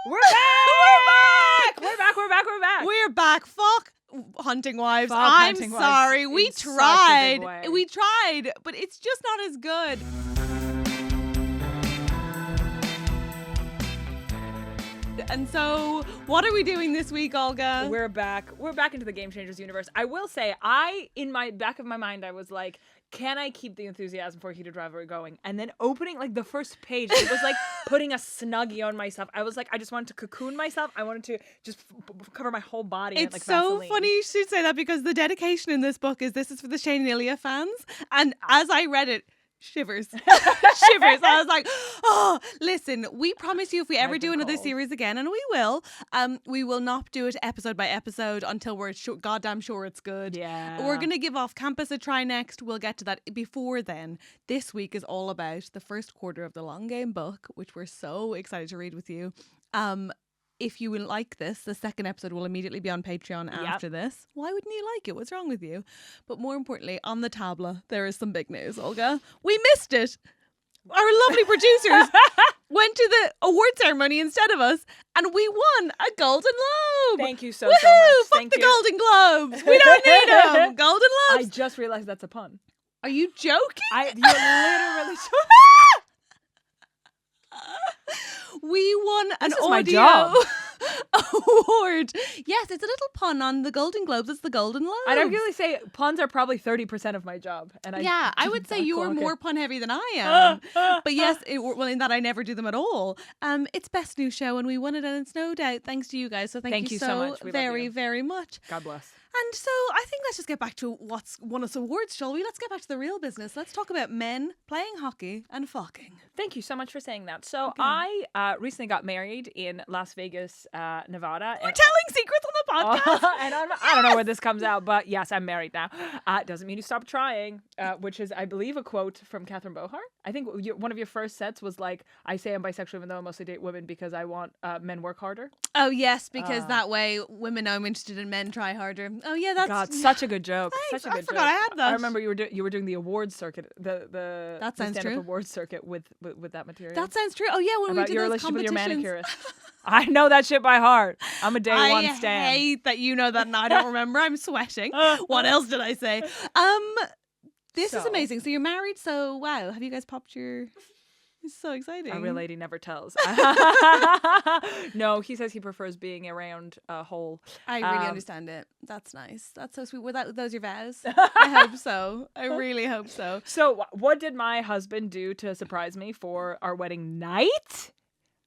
We're back! We're back! We're back. Fuck Hunting Wives. Fuck I'm Hunting Wives sorry. in We such a tried. big way. We tried, but it's just not as good. And so, what are we doing this week, Olga? We're back. We're back into the Game Changers universe. I will say, in my back of my mind, I was like, can I keep the enthusiasm for Heated Rivalry going? And then opening like the first page, it was like putting a Snuggie on myself. I was like, I just wanted to cocoon myself. I wanted to just cover my whole body. It's in, like, so Vaseline. funny you should say that because the dedication in this book is for the Shane and Ilya fans. And as I read it, shivers. I was like, oh, listen, we promise you if we ever do another series again, and we will not do it episode by episode until we're goddamn sure it's good. Yeah. We're going to give Off Campus a try next. We'll get to that. Before then, this week is all about the first quarter of the Long Game book, which we're so excited to read with you. If you will like this, the second episode will immediately be on Patreon after this. Why wouldn't you like it? What's wrong with you? But more importantly, on the tabla, there is some big news, Olga. We missed it. Our lovely producers went to the award ceremony instead of us, and we won a Golden Globe. Thank you so Woohoo! much. Fuck Thank the you. Golden Globes. We don't need them. Golden I Globes. just realized that's a pun. Are you joking? You literally. We won an This is my audio job. award. Yes, it's a little pun on the Golden Globes. It's the Golden Globes. I'd arguably say puns are probably 30% of my job, and I would say you're clock it. more pun heavy than I am. But yes, in that I never do them at all. It's Best New Show, and we won it, and it's no doubt thanks to you guys. So thank you so much. We love very, you. very much. God bless. And so I think let's just get back to what's won us awards, shall we? Let's get back to the real business. Let's talk about men playing hockey and fucking. Thank you so much for saying that. So I recently got married in Las Vegas, Nevada. We're telling secrets on the podcast. And I don't know where this comes out, but yes, I'm married now. Doesn't mean you stop trying, which is, I believe, a quote from Catherine Bohart. I think one of your first sets was like, I say I'm bisexual even though I mostly date women because I want men work harder. Oh, yes, because that way women know I'm interested in men try harder. Oh, yeah, that's... God, such a good joke. Thanks. Such a good I forgot joke. I had that. I remember you were doing the awards circuit, the That sounds stand-up true. awards circuit with that material. That sounds true. Oh, yeah, when About we did your those relationship with your competitions. manicurist. I know that shit by heart. I'm a day one I stan. hate that you know that and I don't remember. I'm sweating. What else did I say? This is amazing. So you're married. So wow, have you guys popped your? It's so exciting. A real lady never tells. No, he says he prefers being around a hole. I really understand it. That's nice. That's so sweet. Were those your vows? I hope so. I really hope so. So what did my husband do to surprise me for our wedding night?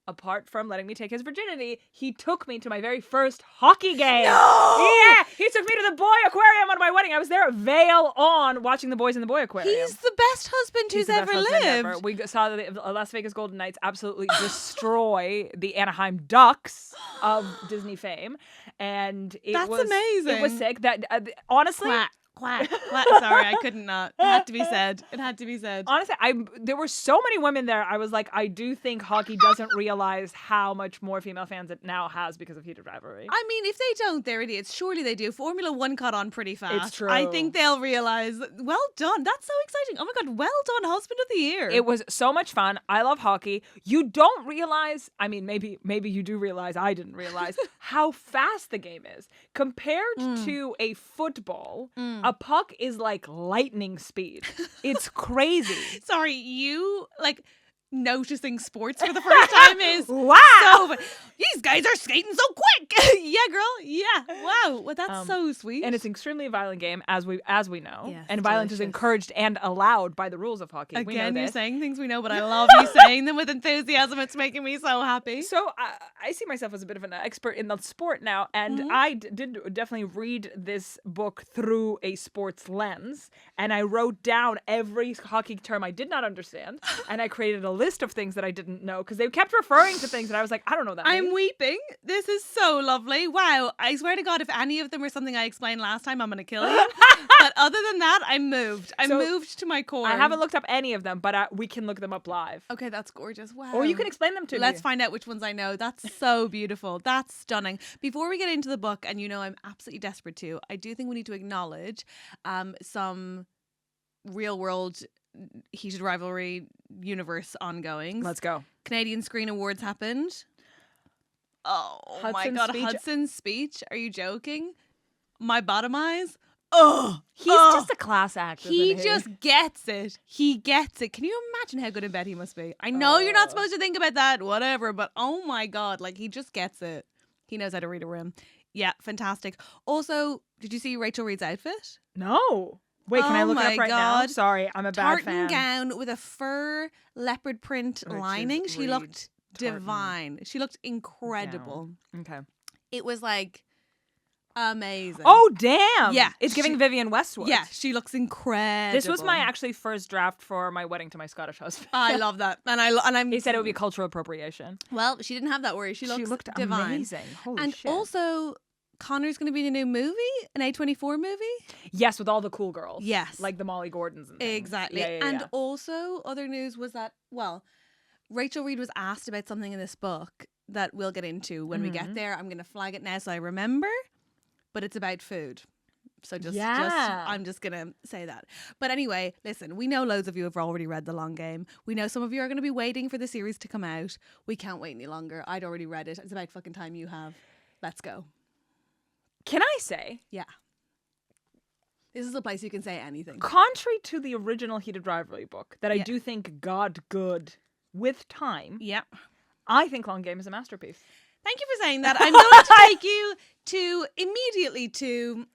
Apart from letting me take his virginity, he took me to my very first hockey game. No! Yeah, he took me to the boy aquarium on my wedding. I was there, veil on, watching the boys in the boy aquarium. He's the best husband He's who's the best ever husband lived. ever. We saw the Las Vegas Golden Knights absolutely destroy the Anaheim Ducks of Disney fame, and That's amazing. It was sick. That honestly. Quack, quack. Sorry, I couldn't not. It had to be said. It had to be said. Honestly, there were so many women there. I was like, I do think hockey doesn't realize how much more female fans it now has because of Heated Rivalry. I mean, if they don't, they're idiots. Surely they do. Formula One caught on pretty fast. It's true. I think they'll realize. Well done. That's so exciting. Oh my God. Well done, husband of the year. It was so much fun. I love hockey. You don't realize, I mean, maybe you do realize, I didn't realize, how fast the game is. Compared to a football, a puck is like lightning speed. It's crazy. Sorry, you like noticing sports for the first time is Wow. so these guys are skating so quick. Yeah, girl. Yeah. Wow. Well, that's so sweet. And it's an extremely violent game, as we know. Yes, and violence is delicious. encouraged and allowed by the rules of hockey. We know Again, you're this. saying things we know, but I love you saying them with enthusiasm. It's making me so happy. So I see myself as a bit of an expert in the sport now, and I did definitely read this book through a sports lens, and I wrote down every hockey term I did not understand, and I created a list of things that I didn't know because they kept referring to things, and I was like, I don't know that. I'm weeping. This is so lovely. Wow. I swear to God, if any of them were something I explained last time, I'm going to kill you. But other than that, I'm moved. I'm moved to my core. I haven't looked up any of them, but we can look them up live. Okay, that's gorgeous. Wow. Or you can explain them to me. Let's find out which ones I know. That's so beautiful. That's stunning. Before we get into the book, and you know I'm absolutely desperate to, I do think we need to acknowledge some real world Heated Rivalry universe ongoings. Let's go. Canadian Screen Awards happened. Oh my Hudson's God. speech. Hudson's speech. Are you joking? My bottom eyes. Oh, He's just a class act. he isn't just gets it. He gets it. Can you imagine how good in bed he must be? I know you're not supposed to think about that, whatever, but oh my God, like he just gets it. He knows how to read a room. Yeah, fantastic. Also, did you see Rachel Reid's outfit? No. Wait, can I Oh look it my up right now? God. Sorry, I'm a bad Tartan fan. gown with a fur leopard print Which is lining. She Reid looked tartan divine. She looked incredible. Okay. It was like amazing. Oh, damn. Yeah, It's giving she- Vivienne Westwood. yeah, she looks incredible. This was my actually first draft for my wedding to my Scottish husband. I love that, and I'm. He said it would be cultural appropriation. Well, she didn't have that worry. She looked divine. amazing. Holy And shit. also, Connor's going to be in a new movie, an A24 movie. Yes, with all the cool girls. Yes. Like the Molly Gordons and things. Exactly. Yeah, And yeah. also, other news was that, well, Rachel Reid was asked about something in this book that we'll get into when we get there. I'm going to flag it now so I remember, but it's about food. So I'm just going to say that. But anyway, listen, we know loads of you have already read The Long Game. We know some of you are going to be waiting for the series to come out. We can't wait any longer. I'd already read it. It's about fucking time you have. Let's go. Can I say, Yeah. This is a place you can say anything. contrary to the original Heated Rivalry book, that I Yeah. do think got good with time, Yeah. I think Long Game is a masterpiece. Thank you for saying that. I'm going to take you immediately to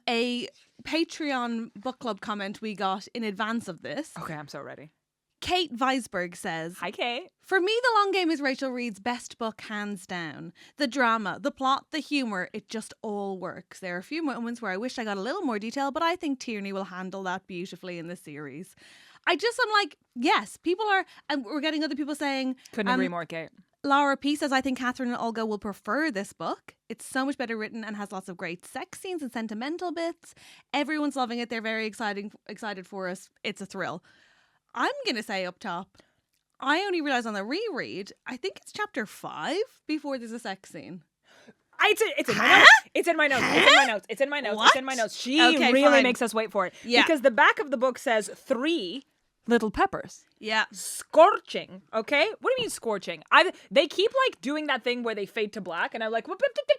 a Patreon book club comment we got in advance of this. Okay, I'm so ready. Kate Weisberg says, Hi, Kate. "For me, The Long Game is Rachel Reid's best book, hands down. The drama, the plot, the humour, it just all works. There are a few moments where I wish I got a little more detail, but I think Tierney will handle that beautifully in the series." I'm like, yes, people are, and we're getting other people saying, Couldn't agree more, Kate. Laura P says, "I think Catherine and Olga will prefer this book. It's so much better written and has lots of great sex scenes and sentimental bits. Everyone's loving it. They're very excited for us. It's a thrill." I'm going to say up top, I only realised on the reread, I think it's chapter 5 before there's a sex scene. It's in my notes. It's in my notes. It's in my notes. It's in my notes. It's in my What? notes. She Okay, really fine. makes us wait for it. Yeah. Because the back of the book says 3 little peppers. Yeah. Scorching. Okay? What do you mean scorching? They keep like doing that thing where they fade to black, and I'm like,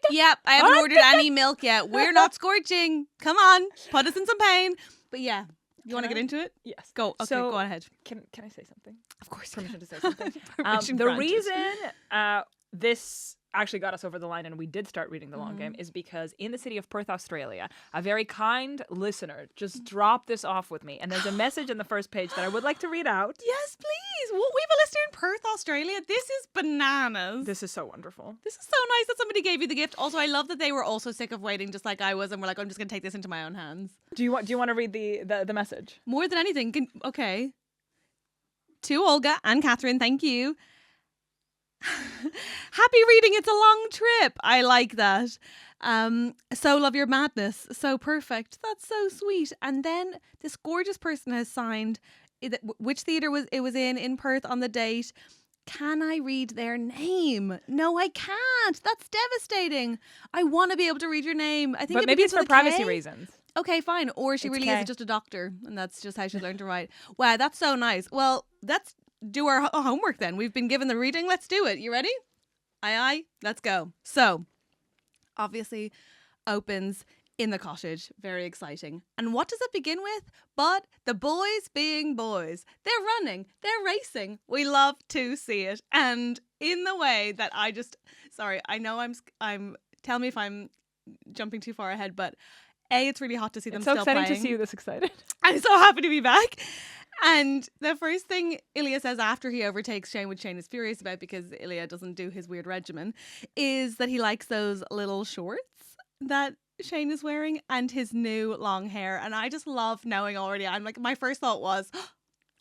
Yep, I haven't ordered any milk yet. We're not scorching. Come on, put us in some pain. But yeah, you want to get into it? Yes. Go. Okay, So, go ahead. Can I say something? Of course. Permission to say something. Permission The granted. reason this actually got us over the line and we did start reading The Long Game is because in the city of Perth, Australia, a very kind listener just dropped this off with me. And there's a message in the first page that I would like to read out. Yes, please. We have a listener in Perth, Australia. This is bananas. This is so wonderful. This is so nice that somebody gave you the gift. Also, I love that they were also sick of waiting just like I was and were like, I'm just going to take this into my own hands. Do you want to read the message? More than anything. Okay. To Olga and Catherine, thank you. Happy reading. It's a long trip. I like that. So love your madness. So perfect. That's so sweet. And then this gorgeous person has signed which theatre it was in Perth on the date. Can I read their name? No, I can't. That's devastating. I want to be able to read your name. I think But it maybe begins it's for with a K. privacy reasons. Okay, fine. Or she It's really K. is just a doctor, and that's just how she learned to write. Wow, that's so nice. Well, let's do our homework then. We've been given the reading. Let's do it. You ready? Aye. Let's go. So, obviously, opens in the cottage. Very exciting. And what does it begin with? But the boys being boys. They're running. They're racing. We love to see it. And in the way that I know I'm. Tell me if I'm jumping too far ahead, but it's really hot to see them It's so still exciting playing. to see you this excited. I'm so happy to be back. And the first thing Ilya says after he overtakes Shane, which Shane is furious about because Ilya doesn't do his weird regimen, is that he likes those little shorts that Shane is wearing and his new long hair. And I just love knowing already. I'm like, my first thought was,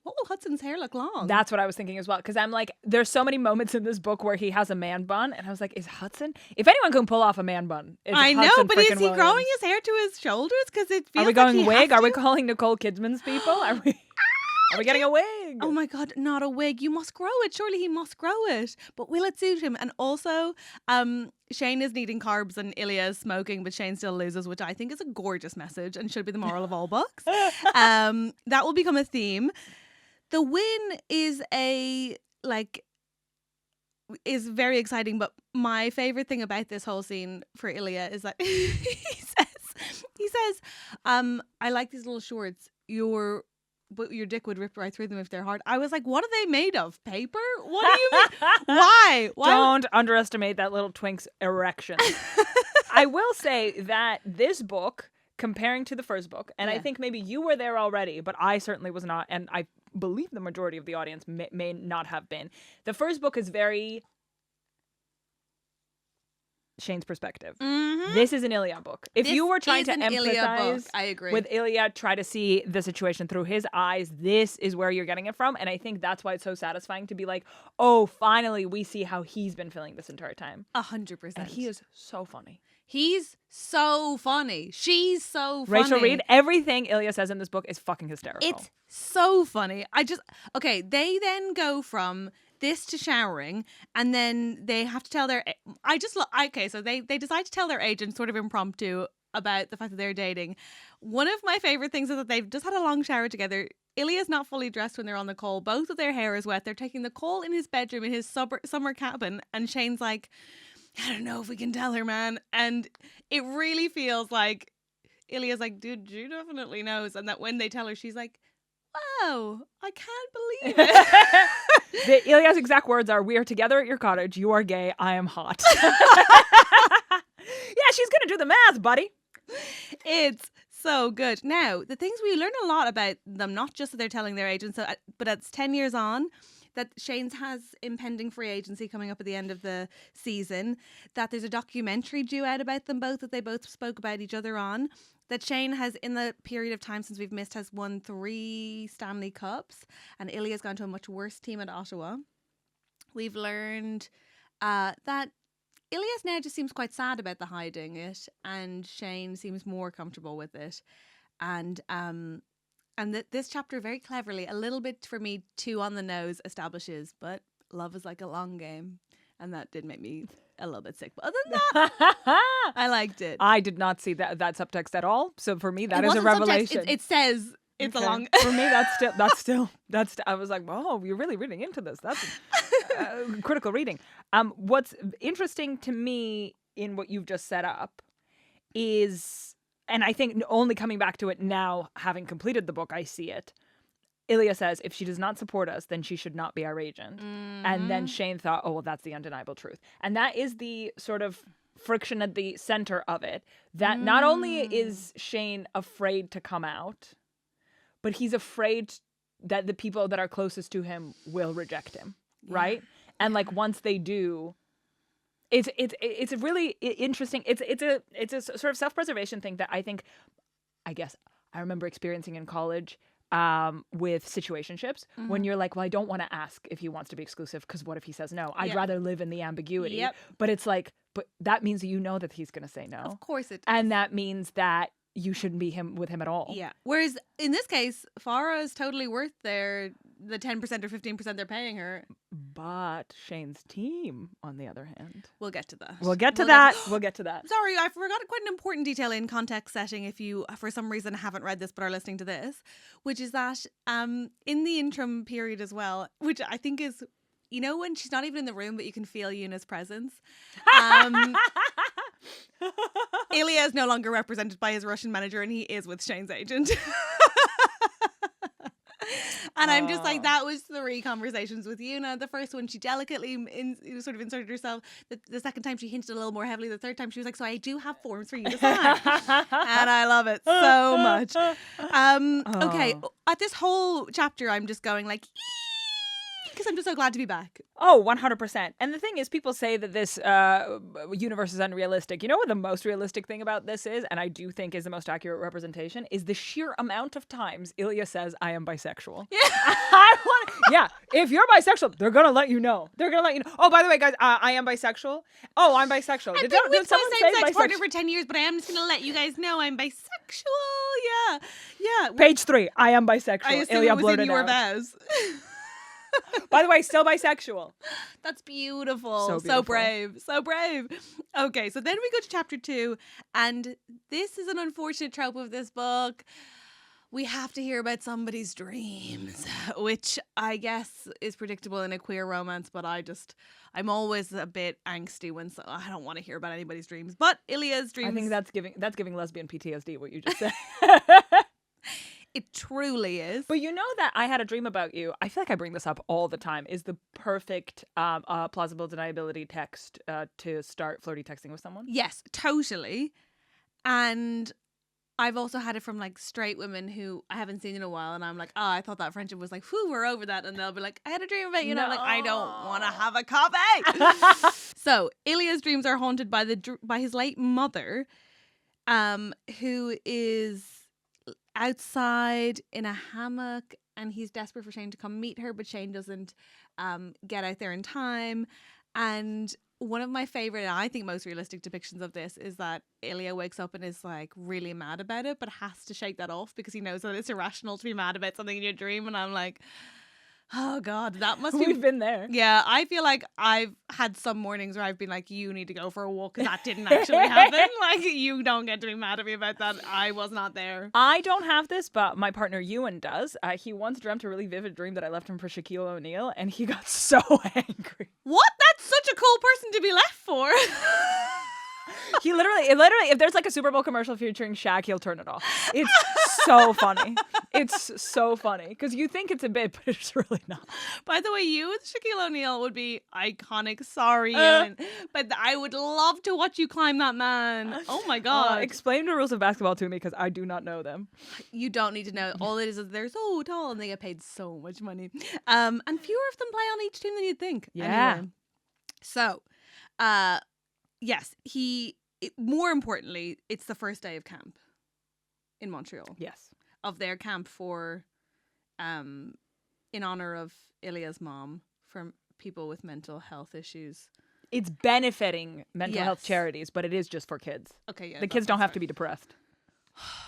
what will Hudson's hair look long? That's what I was thinking as well. Because I'm like, there's so many moments in this book where he has a man bun. And I was like, is Hudson? If anyone can pull off a man bun, it's I know, Hudson but is frickin' he Williams. growing his hair to his shoulders? Because it feels Are we like going he wig? has Are we to. calling Nicole Kidman's people? Are we getting a wig? Oh my God, not a wig. You must grow it. Surely he must grow it. But will it suit him? And also, Shane is needing carbs and Ilya is smoking, but Shane still loses, which I think is a gorgeous message and should be the moral of all books. That will become a theme. The win is a is very exciting. But my favorite thing about this whole scene for Ilya is that he says, I like these little shorts. But your dick would rip right through them if they're hard. I was like, what are they made of? Paper? What do you mean? Why? Don't underestimate that little twink's erection. I will say that this book, comparing to the first book, and I think maybe you were there already, but I certainly was not, and I believe the majority of the audience may not have been. The first book is very Shane's perspective. Mm-hmm. This is an Ilya book. If you were trying to empathize I agree. with Ilya, try to see the situation through his eyes, this is where you're getting it from. And I think that's why it's so satisfying to be like, oh, finally we see how he's been feeling this entire time. 100%. And he is so funny. He's so funny. She's so funny. Rachel Reid, everything Ilya says in this book is fucking hysterical. It's so funny. Okay, they then go from this to showering, and then they have to tell their, so they decide to tell their agent sort of impromptu about the fact that they're dating. One of my favorite things is that they've just had a long shower together. Ilya's not fully dressed when they're on the call. Both of their hair is wet. They're taking the call in his bedroom in his summer cabin, and Shane's like, I don't know if we can tell her, man. And it really feels like Ilya's like, dude, she definitely knows. And that when they tell her, she's like, wow, I can't believe it. Ilya's exact words are, we are together at your cottage. You are gay. I am hot. Yeah, she's going to do the math, buddy. It's so good. Now, the things we learn a lot about them, not just that they're telling their agents, but it's 10 years on, that Shane's has impending free agency coming up at the end of the season, that there's a documentary due out about them both that they both spoke about each other on, that Shane has, in the period of time since we've missed, has won 3 Stanley Cups, and Ilya's gone to a much worse team at Ottawa. We've learned that Ilias now just seems quite sad about the hiding it, and Shane seems more comfortable with it. And this chapter very cleverly, a little bit for me too on the nose, establishes, but love is like a long game. And that did make me a little bit sick. But other than that, I liked it. I did not see that subtext at all. So for me, that is a revelation. It says it's a long. For me, that's still. I was like, oh, you're really reading into this. That's critical reading. What's interesting to me in what you've just set up is, and I think only coming back to it now, having completed the book, I see it. Ilya says, if she does not support us, then she should not be our agent. Mm-hmm. And then Shane thought, oh, well, that's the undeniable truth. And that is the sort of friction at the center of it, that not only is Shane afraid to come out, but he's afraid that the people that are closest to him will reject him, right? And like once they do, it's a really interesting. It's a sort of self-preservation thing that I guess I remember experiencing in college. With situationships, when you're like, well, I don't want to ask if he wants to be exclusive because what if he says no? I'd rather live in the ambiguity. Yep. But it's like, but that means that you know that he's going to say no. Of course it does. And that means that you shouldn't be with him at all. Yeah. Whereas in this case, Farah is totally worth the 10% or 15% they're paying her. But Shane's team, on the other hand. We'll get to that. We'll get to that. Sorry, I forgot quite an important detail in context setting if you, for some reason, haven't read this but are listening to this, which is that in the interim period as well, which I think is, you know, when she's not even in the room but you can feel Yuna's presence. Ilya is no longer represented by his Russian manager and he is with Shane's agent. And I'm just like, that was 3 conversations with Yuna. The first one, she delicately sort of inserted herself. The second time, she hinted a little more heavily. The third time, she was like, so I do have forms for you to sign. And I love it so much. Okay, at this whole chapter, I'm just going like, because I'm just so glad to be back. Oh, 100%. And the thing is, people say that this universe is unrealistic. You know what the most realistic thing about this is, and I do think is the most accurate representation, is the sheer amount of times Ilya says, I am bisexual. Yeah. If you're bisexual, they're going to let you know. Oh, by the way, guys, I am bisexual. Oh, I'm bisexual. I've been with my same-sex partner for 10 years, but I am just going to let you guys know I'm bisexual. Yeah. Page 3, I am bisexual. I assume it was in your vows. By the way, still bisexual. That's beautiful. So brave. Okay, so then we go to chapter 2, and this is an unfortunate trope of this book. we have to hear about somebody's dreams, which I guess is predictable in a queer romance, but I'm always a bit angsty when I don't want to hear about anybody's dreams. But Ilya's dreams. I think that's giving lesbian PTSD, what you just said. It truly is. But you know that I had a dream about you. I feel like I bring this up all the time. Is the perfect plausible deniability text to start flirty texting with someone? Yes, totally. And I've also had it from like straight women who I haven't seen in a while, and I'm like, oh, I thought that friendship was like, whew, we're over that, and they'll be like, I had a dream about you, and I'm like, I don't want to have a copy. So Ilya's dreams are haunted by his late mother, who is outside in a hammock, and he's desperate for Shane to come meet her, but Shane doesn't get out there in time. And one of my favorite, and I think most realistic depictions of this is that Ilya wakes up and is like really mad about it, but has to shake that off because he knows that it's irrational to be mad about something in your dream. And I'm like, oh God, that must be. We've been there. Yeah, I feel like I've had some mornings where I've been like, you need to go for a walk because that didn't actually happen. Like, you don't get to be mad at me about that. I was not there. I don't have this, but my partner Ewan does. He once dreamt a really vivid dream that I left him for Shaquille O'Neal, and he got so angry. What? That's such a cool person to be left for. He literally, if there's like a Super Bowl commercial featuring Shaq, he'll turn it off. It's so funny. It's so funny because you think it's a bit, but it's really not. By the way, you with Shaquille O'Neal would be iconic. Sorry, Ewan, but I would love to watch you climb that man. Oh my God. Explain the rules of basketball to me because I do not know them. You don't need to know. All it is they're so tall and they get paid so much money. And fewer of them play on each team than you'd think. Yeah. Anyway. So, yes, more importantly, it's the first day of camp in Montreal. Yes. Of their camp for, in honor of Ilya's mom, for people with mental health issues. It's benefiting mental health charities, but it is just for kids. Okay, yeah. The kids don't have to be depressed.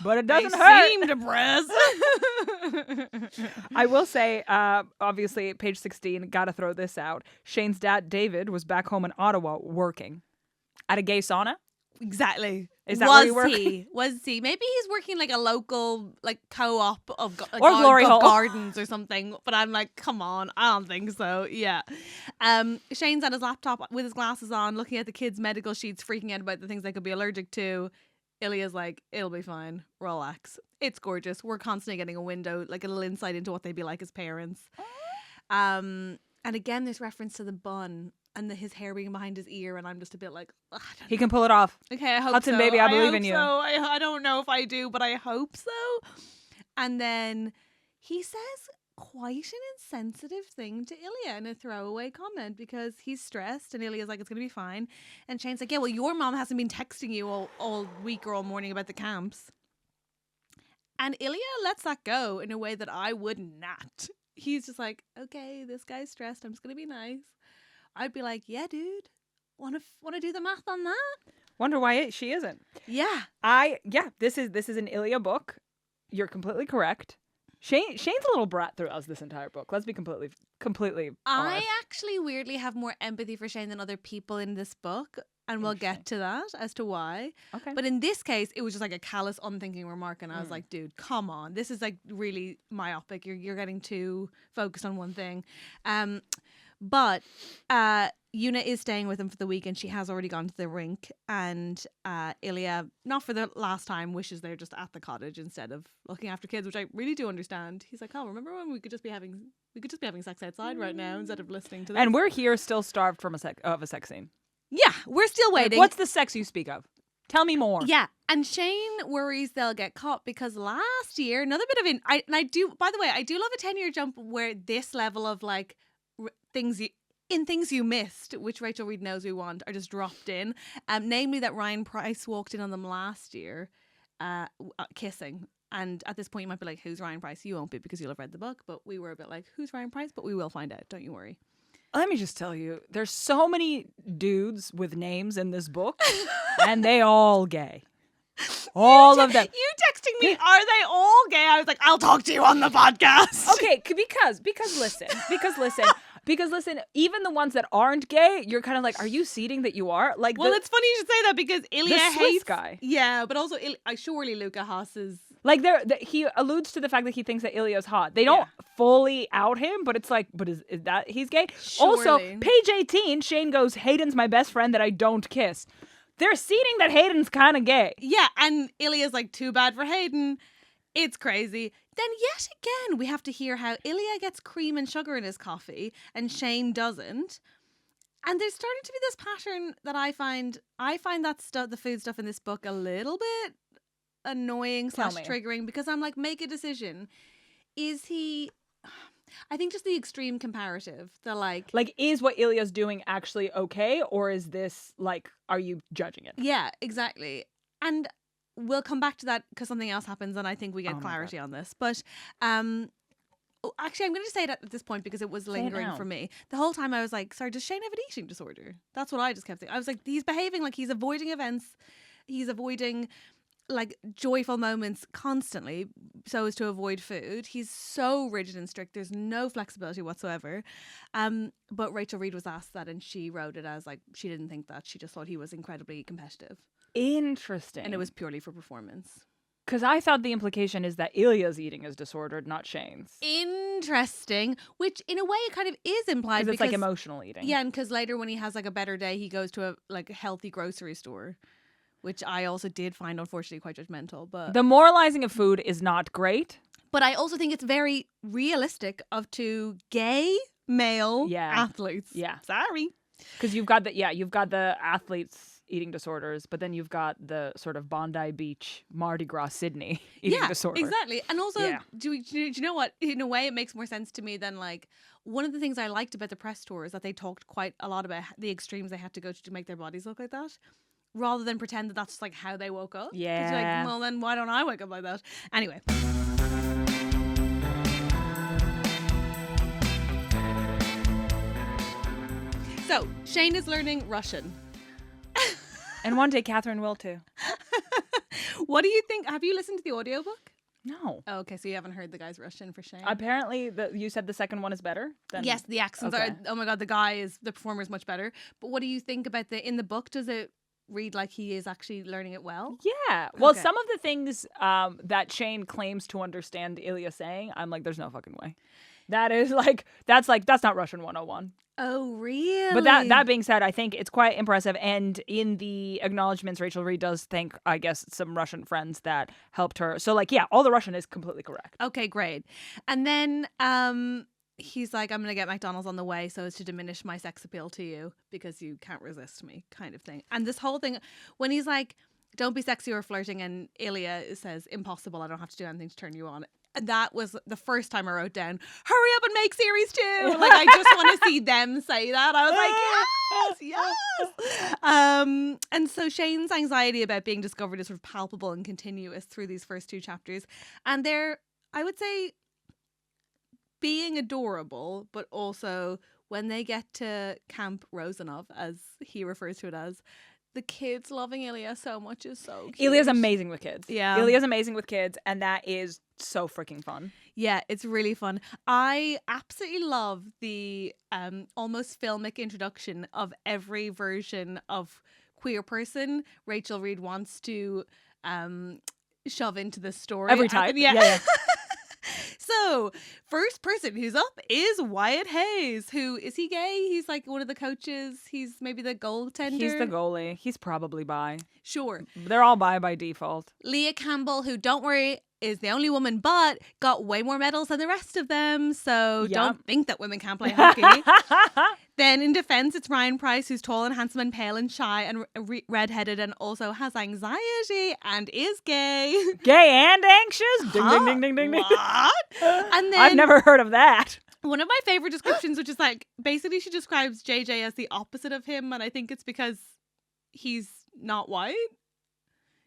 But it doesn't they hurt. seem depressed. I will say, obviously, page 16, gotta throw this out. Shane's dad, David, was back home in Ottawa working at a gay sauna. Exactly. Is that where he worked? Was he? Maybe he's working like a local like co-op of or Glory Hole gardens or something. But I'm like, come on, I don't think so. Yeah. Shane's at his laptop with his glasses on, looking at the kids' medical sheets, freaking out about the things they could be allergic to. Ilya's like, it'll be fine. Relax. It's gorgeous. We're constantly getting a window, like a little insight into what they'd be like as parents. And again, this reference to the bun and his hair being behind his ear, and I'm just a bit like, he can pull it off. Okay, I hope Hudson, so. baby, I believe in you. So. I don't know if I do, but I hope so. And then he says quite an insensitive thing to Ilya in a throwaway comment because he's stressed and Ilya's like, it's going to be fine. And Shane's like, yeah, well, your mom hasn't been texting you all week or all morning about the camps. And Ilya lets that go in a way that I would not. He's just like, okay, this guy's stressed. I'm just going to be nice. I'd be like, yeah, dude, want to do the math on that? Wonder why she isn't. Yeah. This is an Ilya book. You're completely correct. Shane's a little brat throughout this entire book. Let's be completely honest. I actually weirdly have more empathy for Shane than other people in this book, and we'll get to that as to why. Okay. But in this case, it was just like a callous, unthinking remark, and I was like, dude, come on. This is like really myopic. You're getting too focused on one thing. But Una is staying with him for the week, and she has already gone to the rink. And Ilya, not for the last time, wishes they're just at the cottage instead of looking after kids, which I really do understand. He's like, oh, remember when we could just be having sex outside right now instead of listening to this? And we're here still starved from a sex scene. Yeah, we're still waiting. What's the sex you speak of? Tell me more. Yeah, and Shane worries they'll get caught because last year, another bit of I do. By the way, I do love a 10-year jump where this level of like things you missed, which Rachel Reid knows we want, are just dropped in. Namely that Ryan Price walked in on them last year, kissing. And at this point, you might be like, who's Ryan Price? You won't be because you'll have read the book. But we were a bit like, who's Ryan Price? But we will find out. Don't you worry. Let me just tell you, there's so many dudes with names in this book, and they all gay. All of them. You texting me, are they all gay? I was like, I'll talk to you on the podcast. Okay, because listen, even the ones that aren't gay, you're kind of like, are you seeding that you are? Like, well, it's funny you should say that because Ilya the Swiss hates guy. Yeah, but also surely Luca Haas's Like he alludes to the fact that he thinks that Ilya's hot. They don't fully out him, but it's like, but is that he's gay? Surely. Also, page 18, Shane goes, Hayden's my best friend that I don't kiss. They're seeding that Hayden's kind of gay. Yeah, and Ilya's like, too bad for Hayden. It's crazy. Then yet again, we have to hear how Ilya gets cream and sugar in his coffee and Shane doesn't. And there's starting to be this pattern that I find that stuff, the food stuff in this book, a little bit annoying / triggering, because I'm like, make a decision. Is he... I think just the extreme comparative, the like is what Ilya's doing actually okay, or is this like, are you judging it? Yeah, exactly. And we'll come back to that because something else happens and I think we get clarity on this. But actually, I'm going to say it at this point because it was lingering for me. The whole time I was like, sorry, does Shane have an eating disorder? That's what I just kept thinking. I was like, he's behaving like he's avoiding events. He's avoiding like joyful moments constantly so as to avoid food. He's so rigid and strict. There's no flexibility whatsoever. But Rachel Reid was asked that and she wrote it as like, she didn't think that. She just thought he was incredibly competitive. Interesting. And it was purely for performance. Because I thought the implication is that Ilya's eating is disordered, not Shane's. Interesting. Which in a way it kind of is implied. Because it's like emotional eating. Yeah, and because later when he has like a better day, he goes to a healthy grocery store. Which I also did find, unfortunately, quite judgmental. But the moralizing of food is not great. But I also think it's very realistic of two gay male athletes. Yeah. Sorry. Because you've got the athletes eating disorders, but then you've got the sort of Bondi Beach, Mardi Gras, Sydney eating disorder. Exactly. And also, do you know what? In a way, it makes more sense to me than like, one of the things I liked about the press tour is that they talked quite a lot about the extremes they had to go to make their bodies look like that. Rather than pretend that that's like how they woke up. Yeah. 'Cause you're like, well, then why don't I wake up like that? Anyway. So, Shane is learning Russian. And one day Catherine will too. What do you think? Have you listened to the audiobook? No. Oh, okay, so you haven't heard the guy's Russian for Shane. Apparently, you said the second one is better? Yes, the accents are, oh my God, the performer is much better. But what do you think about in the book, does it read like he is actually learning it well? Yeah. Well, some of the things that Shane claims to understand Ilya saying, I'm like, there's no fucking way. That's not Russian 101. Oh, really? But that being said, I think it's quite impressive. And in the acknowledgements, Rachel Reid does thank, I guess, some Russian friends that helped her. So, like, yeah, all the Russian is completely correct. Okay, great. And then he's like, I'm going to get McDonald's on the way so as to diminish my sex appeal to you because you can't resist me, kind of thing. And this whole thing, when he's like, don't be sexy or flirting, and Ilya says, impossible, I don't have to do anything to turn you on. That was the first time I wrote down, hurry up and make series 2. Like, I just want to see them say that. I was like, yes. And so Shane's anxiety about being discovered is sort of palpable and continuous through these first 2 chapters. And they're, I would say, being adorable, but also when they get to Camp Rosanov, as he refers to it as, the kids loving Ilya so much is so cute. Ilya's amazing with kids. Yeah. Ilya's amazing with kids, and that is so freaking fun. Yeah, it's really fun. I absolutely love the almost filmic introduction of every version of queer person Rachel Reid wants to shove into the story. Every time. Yeah. So, first person who's up is Wyatt Hayes. Who is he gay? He's like one of the coaches. He's maybe the goaltender. He's the goalie. He's probably bi. Sure. They're all bi default. Leah Campbell, who, don't worry, is the only woman, but got way more medals than the rest of them. So don't think that women can't play hockey. Then in defense, it's Ryan Price, who's tall and handsome and pale and shy and redheaded and also has anxiety and is gay. Gay and anxious? Ding, ding, ding, ding, ding, ding. What? And then I've never heard of that. One of my favorite descriptions, which is like, basically she describes JJ as the opposite of him. And I think it's because he's not white.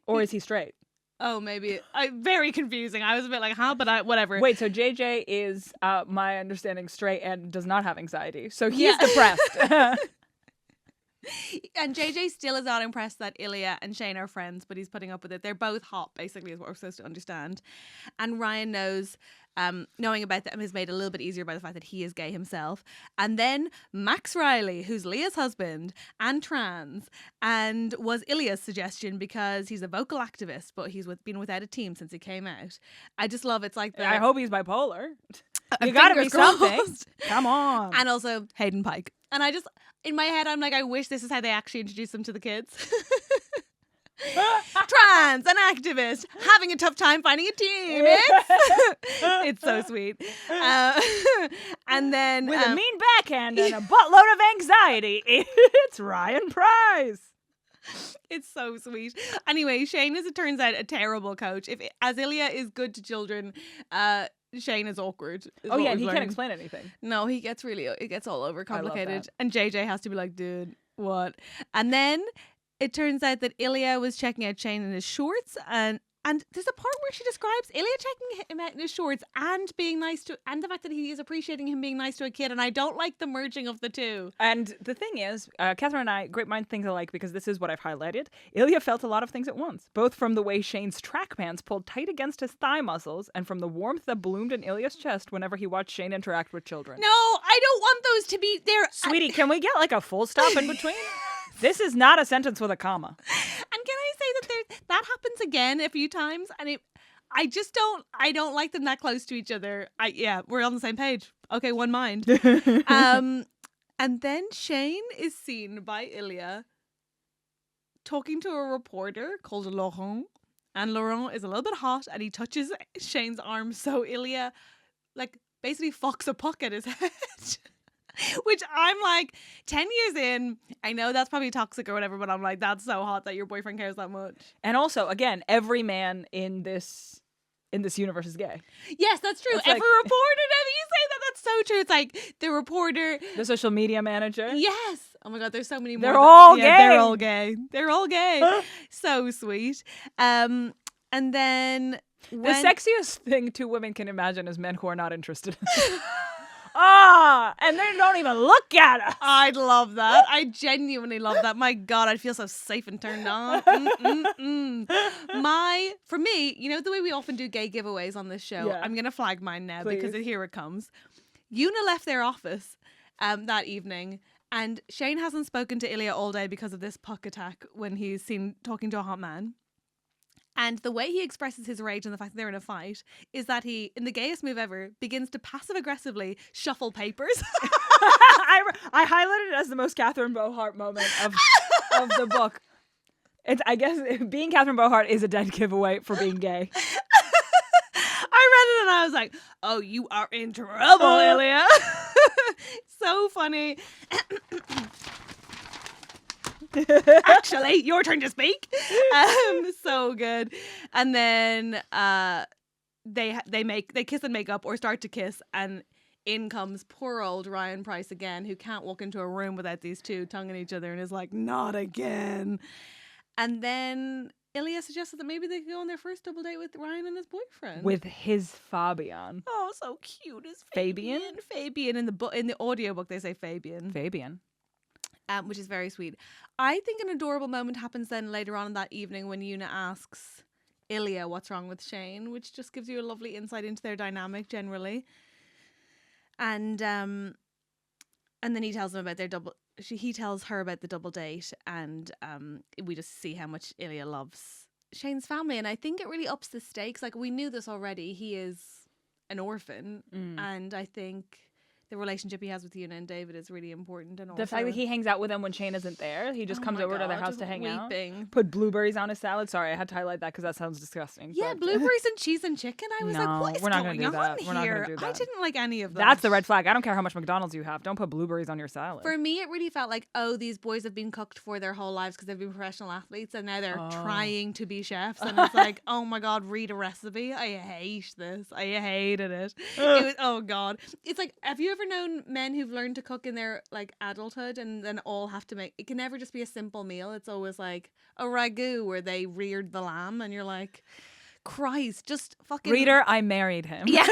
Or is he straight? Oh, maybe. Very confusing. I was a bit like, but whatever. Wait, so JJ is, my understanding, straight and does not have anxiety. So he's depressed. And JJ still is not impressed that Ilya and Shane are friends, but he's putting up with it. They're both hot, basically, is what we're supposed to understand. And Ryan knows, knowing about them is made a little bit easier by the fact that he is gay himself. And then Max Riley, who's Leah's husband and trans, and was Ilya's suggestion because he's a vocal activist, but he's been without a team since he came out. I just love it's like I hope he's bipolar. You gotta be something. Come on. And also Hayden Pike. And I just, in my head, I'm like, I wish this is how they actually introduce them to the kids. Trans, an activist, having a tough time finding a team. It's so sweet. And then with a mean backhand and a buttload of anxiety, it's Ryan Price. It's so sweet. Anyway, Shane is, it turns out, a terrible coach. As Ilya is good to children, Shane is awkward. Oh yeah, and he can't explain anything. No, it gets all over complicated. And JJ has to be like, dude, what? And then it turns out that Ilya was checking out Shane in his shorts, and there's a part where she describes Ilya checking him out in his shorts and being nice to, and the fact that he is appreciating him being nice to a kid, and I don't like the merging of the two. And the thing is, Catherine and I, great mind things alike, because this is what I've highlighted. Ilya felt a lot of things at once, both from the way Shane's track pants pulled tight against his thigh muscles, and from the warmth that bloomed in Ilya's chest whenever he watched Shane interact with children. No, I don't want those to be there. Sweetie, can we get like a full stop in between? This is not a sentence with a comma. And can I say that happens again a few times, and I don't like them that close to each other. We're on the same page. Okay, one mind. And then Shane is seen by Ilya talking to a reporter called Laurent, and Laurent is a little bit hot, and he touches Shane's arm, so Ilya like basically fucks a puck at his head. Which I'm like, 10 years in, I know that's probably toxic or whatever, but I'm like, that's so hot that your boyfriend cares that much. And also, again, every man in this universe is gay. Yes, that's true. It's Every like, reporter, now that you say that, that's so true. It's like the reporter, the social media manager. Yes. Oh my God, there's so many more. They're all gay. They're all gay. They're all gay. So sweet. And then the sexiest thing two women can imagine is men who are not interested. And they don't even look at us. I'd love that. I genuinely love that. My God, I'd feel so safe and turned on. For me, you know the way we often do gay giveaways on this show? Yeah. I'm going to flag mine now. Please. Because here it comes. Una left their office that evening, and Shane hasn't spoken to Ilya all day because of this puck attack when he's seen talking to a hot man. And the way he expresses his rage and the fact that they're in a fight is that he, in the gayest move ever, begins to passive-aggressively shuffle papers. I highlighted it as the most Catherine Bohart moment of the book. I guess being Catherine Bohart is a dead giveaway for being gay. I read it and I was like, oh, you are in trouble, Ilya. So funny. Actually, your turn to speak. So good. And then they kiss and make up, or start to kiss, and in comes poor old Ryan Price again, who can't walk into a room without these two tonguing each other, and is like, not again. And then Ilya suggested that maybe they could go on their first double date with Ryan and his boyfriend. With his Fabian. Oh, so cute. Is Fabian? Fabian. In the audiobook they say Fabian. Fabian. Which is very sweet. I think an adorable moment happens then later on in that evening when Una asks Ilya what's wrong with Shane, which just gives you a lovely insight into their dynamic generally. And then he tells them about he tells her about the double date, and we just see how much Ilya loves Shane's family, and I think it really ups the stakes. Like, we knew this already. He is an orphan, and I think the relationship he has with Una and David is really important. And also the fact that he hangs out with them when Shane isn't there. He just comes over to their house to hang out. Put blueberries on his salad. Sorry, I had to highlight that because that sounds disgusting. Yeah, blueberries and cheese and chicken. I was like, what is going on here? We're not going to do that. I didn't like any of them. That's the red flag. I don't care how much McDonald's you have. Don't put blueberries on your salad. For me, it really felt like, oh, these boys have been cooked for their whole lives because they've been professional athletes, and now they're trying to be chefs. And it's like, oh my God, read a recipe. I hate this. I hated it. It was, oh God. It's like, have you ever known men who've learned to cook in their like adulthood and then all have to make, it can never just be a simple meal. It's always like a ragu where they reared the lamb and you're like, Christ, just fucking Reader, I married him. Yeah.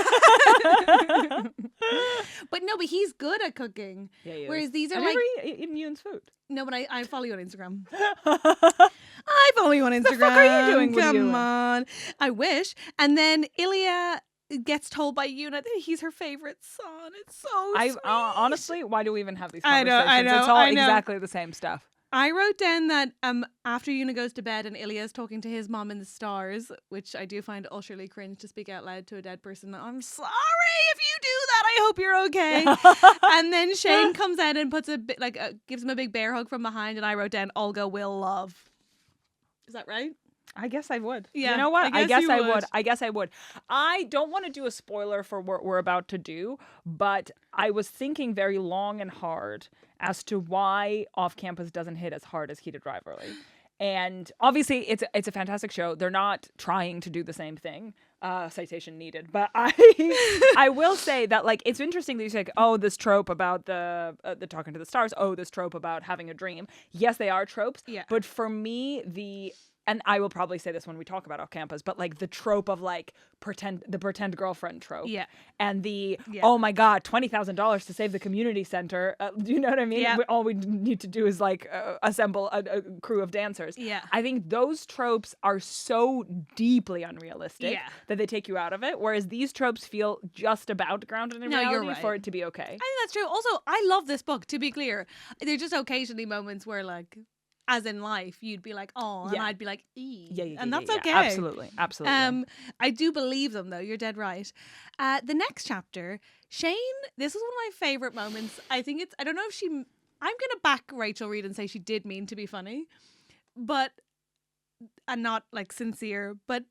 But he's good at cooking. Yeah, he Whereas is. these are I've like never eaten Ewan's food. no, but I follow you on Instagram. I follow you on Instagram. The fuck are you doing with Come Ewan? on. I wish. And then Ilya gets told by Ewan that he's her favorite son. It's so sweet. Honestly, why do we even have these I know, conversations? It's all I know. exactly the same stuff. I wrote down that after Una goes to bed and Ilya's talking to his mom in the stars, which I do find utterly cringe to speak out loud to a dead person. I'm sorry if you do that. I hope you're okay. And then Shane comes out and puts gives him a big bear hug from behind, and I wrote down Olga will love. Is that right? I guess I would. Yeah, You know what? I guess I you would. would. I guess I would. I don't want to do a spoiler for what we're about to do, but I was thinking very long and hard as to why Off Campus doesn't hit as hard as Heated Rivalry. And obviously, it's a fantastic show. They're not trying to do the same thing. Citation needed. But I will say that it's interesting that you say, oh, this trope about the talking to the stars. Oh, this trope about having a dream. Yes, they are tropes. Yeah. But for me, and I will probably say this when we talk about Off Campus, but the trope of the pretend girlfriend trope. Yeah. And oh my God, $20,000 to save the community center. Do you know what I mean? Yeah. All we need to do is assemble a crew of dancers. Yeah. I think those tropes are so deeply unrealistic Yeah. that they take you out of it. Whereas these tropes feel just about grounded in No, you're reality right. for it to be okay. I think that's true. Also, I love this book, to be clear. There's just occasionally moments where as in life, you'd be like, oh, and I'd be like, ee. And that's okay. Absolutely. I do believe them, though. You're dead right. The next chapter, Shane, this is one of my favorite moments. I think I don't know if I'm going to back Rachel Reid and say she did mean to be funny, and not sincere. But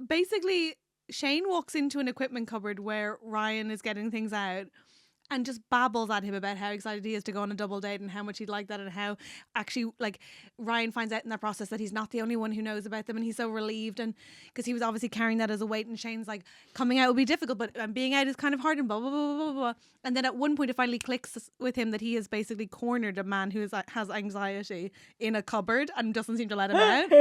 basically, Shane walks into an equipment cupboard where Ryan is getting things out, and just babbles at him about how excited he is to go on a double date and how much he'd like that, and how actually Ryan finds out in that process that he's not the only one who knows about them, and he's so relieved, and because he was obviously carrying that as a weight, and Shane's coming out will be difficult, but being out is kind of hard, and blah blah blah blah blah. And then at one point it finally clicks with him that he has basically cornered a man who has anxiety in a cupboard and doesn't seem to let him out.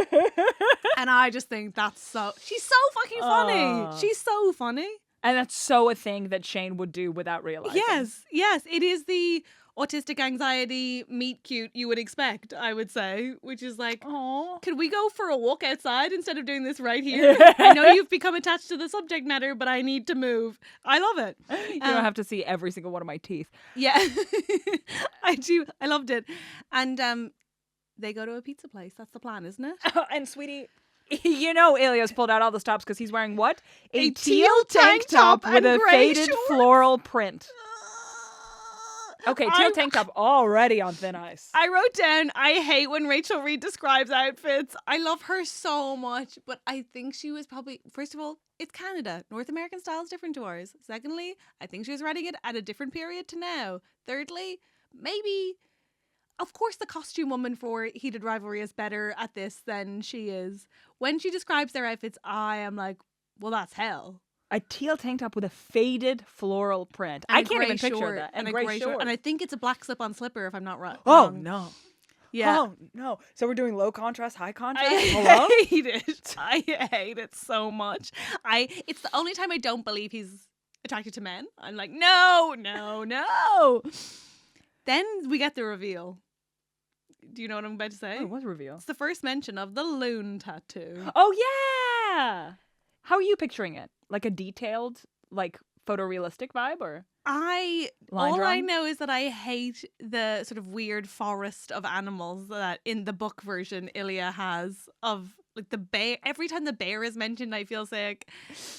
And I just think she's so fucking funny. She's so funny. And that's so a thing that Shane would do without realizing. Yes. It is the autistic anxiety meet cute you would expect, I would say, which is Aww. Could we go for a walk outside instead of doing this right here? I know you've become attached to the subject matter, but I need to move. I love it. You don't have to see every single one of my teeth. Yeah. I do. I loved it. And they go to a pizza place. That's the plan, isn't it? And sweetie, Ilya's pulled out all the stops because he's wearing what? A teal tank top with and a grey faded shorts. floral print. Okay, teal tank top already on thin ice. I wrote down, I hate when Rachel Reid describes outfits. I love her so much, but I think she was probably, first of all, it's Canada. North American style is different to ours. Secondly, I think she was writing it at a different period to now. Thirdly, maybe, of course, the costume woman for Heated Rivalry is better at this than she is. When she describes their outfits, I am like, well, that's hell. A teal tank top with a faded floral print. And I can't even picture short, that. And a grey short. And I think it's a black slip-on slipper, if I'm not right. Oh, no. Yeah. Oh, no. So we're doing low contrast, high contrast? Hello? Hate it. I hate it so much. It's the only time I don't believe he's attracted to men. I'm like, no. Then we get the reveal. Do you know what I'm about to say? Oh, what reveal? It's the first mention of the loon tattoo. Oh, yeah. How are you picturing it? Like a detailed, photorealistic vibe, or? All I know is that I hate the sort of weird forest of animals that in the book version Ilya has of the bear. Every time the bear is mentioned, I feel sick.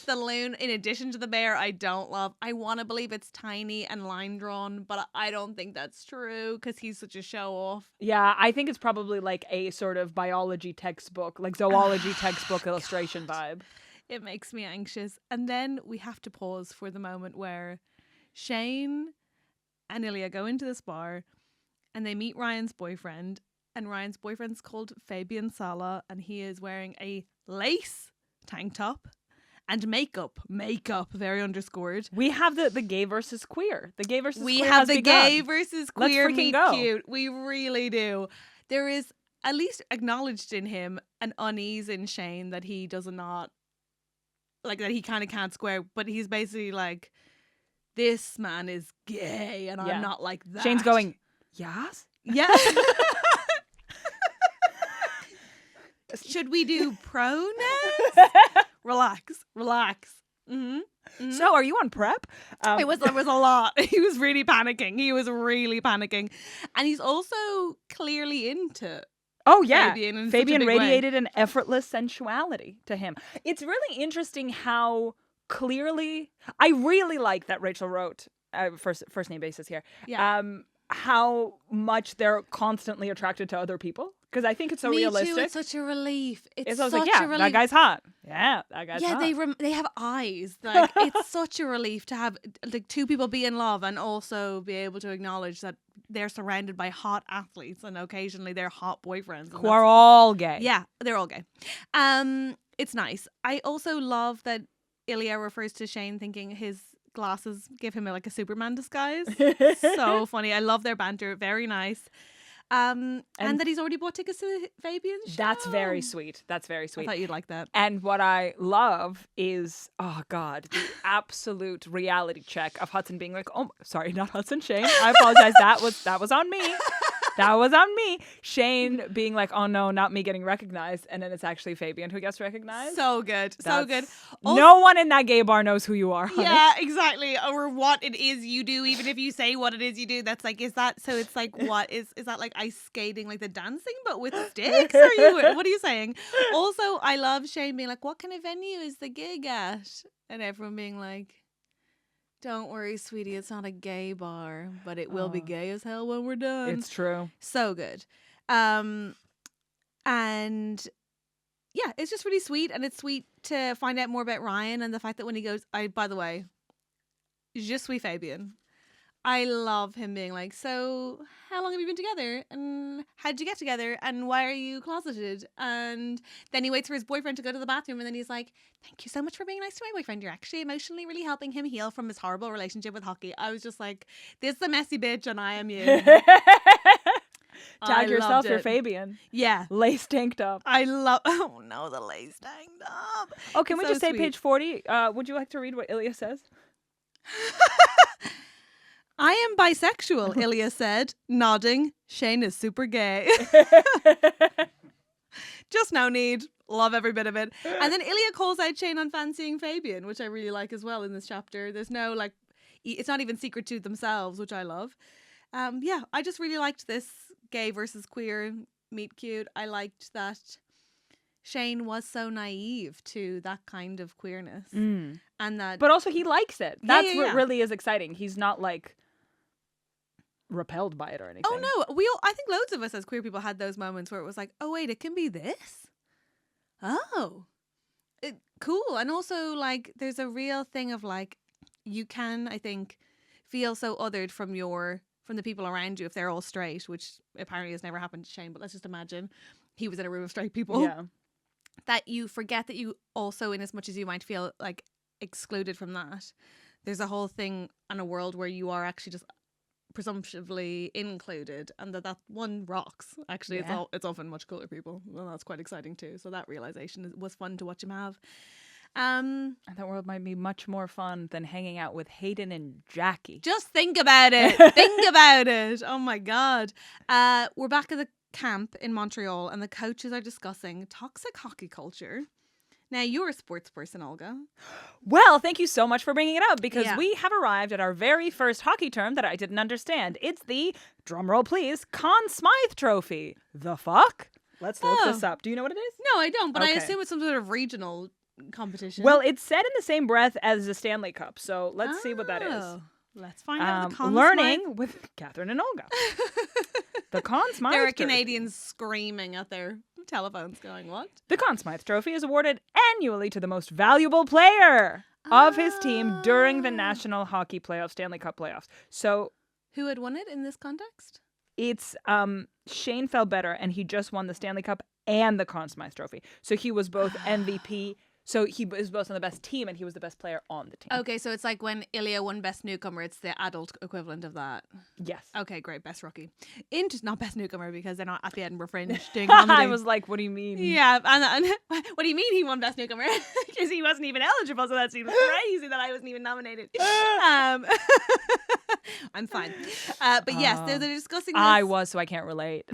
The loon, in addition to the bear, I don't love. I want to believe it's tiny and line drawn, but I don't think that's true because he's such a show off. Yeah, I think it's probably a sort of biology textbook, zoology textbook illustration vibe. It makes me anxious. And then we have to pause for the moment where Shane and Ilya go into this bar and they meet Ryan's boyfriend, and Ryan's boyfriend's called Fabian Sala, and he is wearing a lace tank top and makeup, very underscored. We have the gay versus queer. The gay versus we queer have has the begun. gay versus queer Let's freaking meet go. cute. We really do. There is at least acknowledged in him an unease in Shane that he does not like that he kind of can't square, but he's basically like, this man is gay and Yeah. I'm not like that. Shane's going, yes? Yeah. Should we do pronouns? Relax. Mm-hmm. Mm-hmm. So, are you on prep? There was a lot. He was really panicking. And he's also clearly into Oh, yeah. Fabian in such a Fabian big way. radiated an effortless sensuality to him. It's really interesting how clearly... I really like that Rachel wrote, first name basis here, Yeah. how much they're constantly attracted to other people. Because I think it's so Me realistic. too. It's such a relief. It's I was such like, yeah, a relief. that guy's hot. Yeah, that guy's hot. They have eyes. Like it's such a relief to have like two people be in love and also be able to acknowledge that they're surrounded by hot athletes and occasionally they're hot boyfriends. Who are all gay. Yeah, they're all gay. It's nice. I also love that Ilya refers to Shane thinking his glasses give him like a Superman disguise. So funny. I love their banter. Very nice. And that he's already bought tickets to Fabian's show. That's very sweet. I thought you'd like that. And what I love is, oh God, the absolute reality check of Hudson being like, oh, sorry, not Hudson, Shane. I apologize. That was on me. That was on me. Shane being like, oh no, not me getting recognized. And then it's actually Fabian who gets recognized. So good. So good. No one in that gay bar knows who you are, honey. Yeah, exactly. Or what it is you do, even if you say what it is you do. That's like, is that, so it's like, what is that like ice skating, like the dancing, but with sticks? What are you saying? Also, I love Shane being like, what kind of venue is the gig at? And everyone being like, don't worry, sweetie, it's not a gay bar, but it will be gay as hell when we're done. It's true. So good. And yeah, it's just really sweet. And it's sweet to find out more about Ryan and the fact that when he goes, by the way, je suis Fabian. I love him being like, so how long have you been together? And how'd you get together? And why are you closeted? And then he waits for his boyfriend to go to the bathroom. And then he's like, thank you so much for being nice to my boyfriend. You're actually emotionally really helping him heal from his horrible relationship with hockey. I was just like, this is a messy bitch and I am you. Tag yourself, you're Fabian. Yeah. Lace tanked up. Oh no, the lace tanked up. Oh, can we So just say sweet. page 40? Would you like to read what Ilya says? I am bisexual, Ilya said, nodding. Shane is super gay. Just no need. Love every bit of it. And then Ilya calls out Shane on fancying Fabian, which I really like as well in this chapter. There's no like, it's not even secret to themselves, which I love. Yeah, I just really liked this gay versus queer meet cute. I liked that Shane was so naive to that kind of queerness. And that, but also he likes it. That's what yeah. really is exciting. He's not like repelled by it or anything. oh no, I think loads of us as queer people had those moments where it was like, oh wait, it can be this? Oh. Cool. And also like there's a real thing of like you can, I think, feel so othered from the people around you if they're all straight, which apparently has never happened to Shane, but let's just imagine he was in a room of straight people. Yeah. That you forget that you also, in as much as you might feel like excluded from that, there's a whole thing in a world where you are actually just presumptively included, and that one rocks. Actually, Yeah. it's often much cooler people, and that's quite exciting too. So that realization was fun to watch him have. And that world might be much more fun than hanging out with Hayden and Jackie. just think about it. Think about it. Oh my god. We're back at the camp in Montreal, and the coaches are discussing toxic hockey culture. Now, you're a sports person, Olga. Well, thank you so much for bringing it up, because Yeah. we have arrived at our very first hockey term that I didn't understand. It's the, drumroll please, Conn Smythe Trophy. The fuck? Let's look this up. Do you know what it is? No, I don't, but I Okay. assume it's some sort of regional competition. Well, it's said in the same breath as the Stanley Cup, so let's see what that is. Oh, let's find out. The Conn Learning with Catherine and Olga. The Conn Smythe There are Trophy. Canadians screaming at their telephones going, what? The Conn Smythe Trophy is awarded annually to the most valuable player of his team during the National Hockey Playoffs, Stanley Cup playoffs. So Who had won it in this context? it's Shane fell better, and he just won the Stanley Cup and the Conn Smythe Trophy. So he was both MVP So he was both on the best team and he was the best player on the team. Okay, so it's like when Ilya won Best Newcomer, it's the adult equivalent of that. Yes. Okay, great. Best Rookie. Not Best Newcomer because they're not at the Edinburgh Fringe doing comedy. I was like, what do you mean? Yeah, and what do you mean he won Best Newcomer? Because he wasn't even eligible, so that seems crazy that I wasn't even nominated. I'm fine. But yes, they're discussing this. I was, so I can't relate.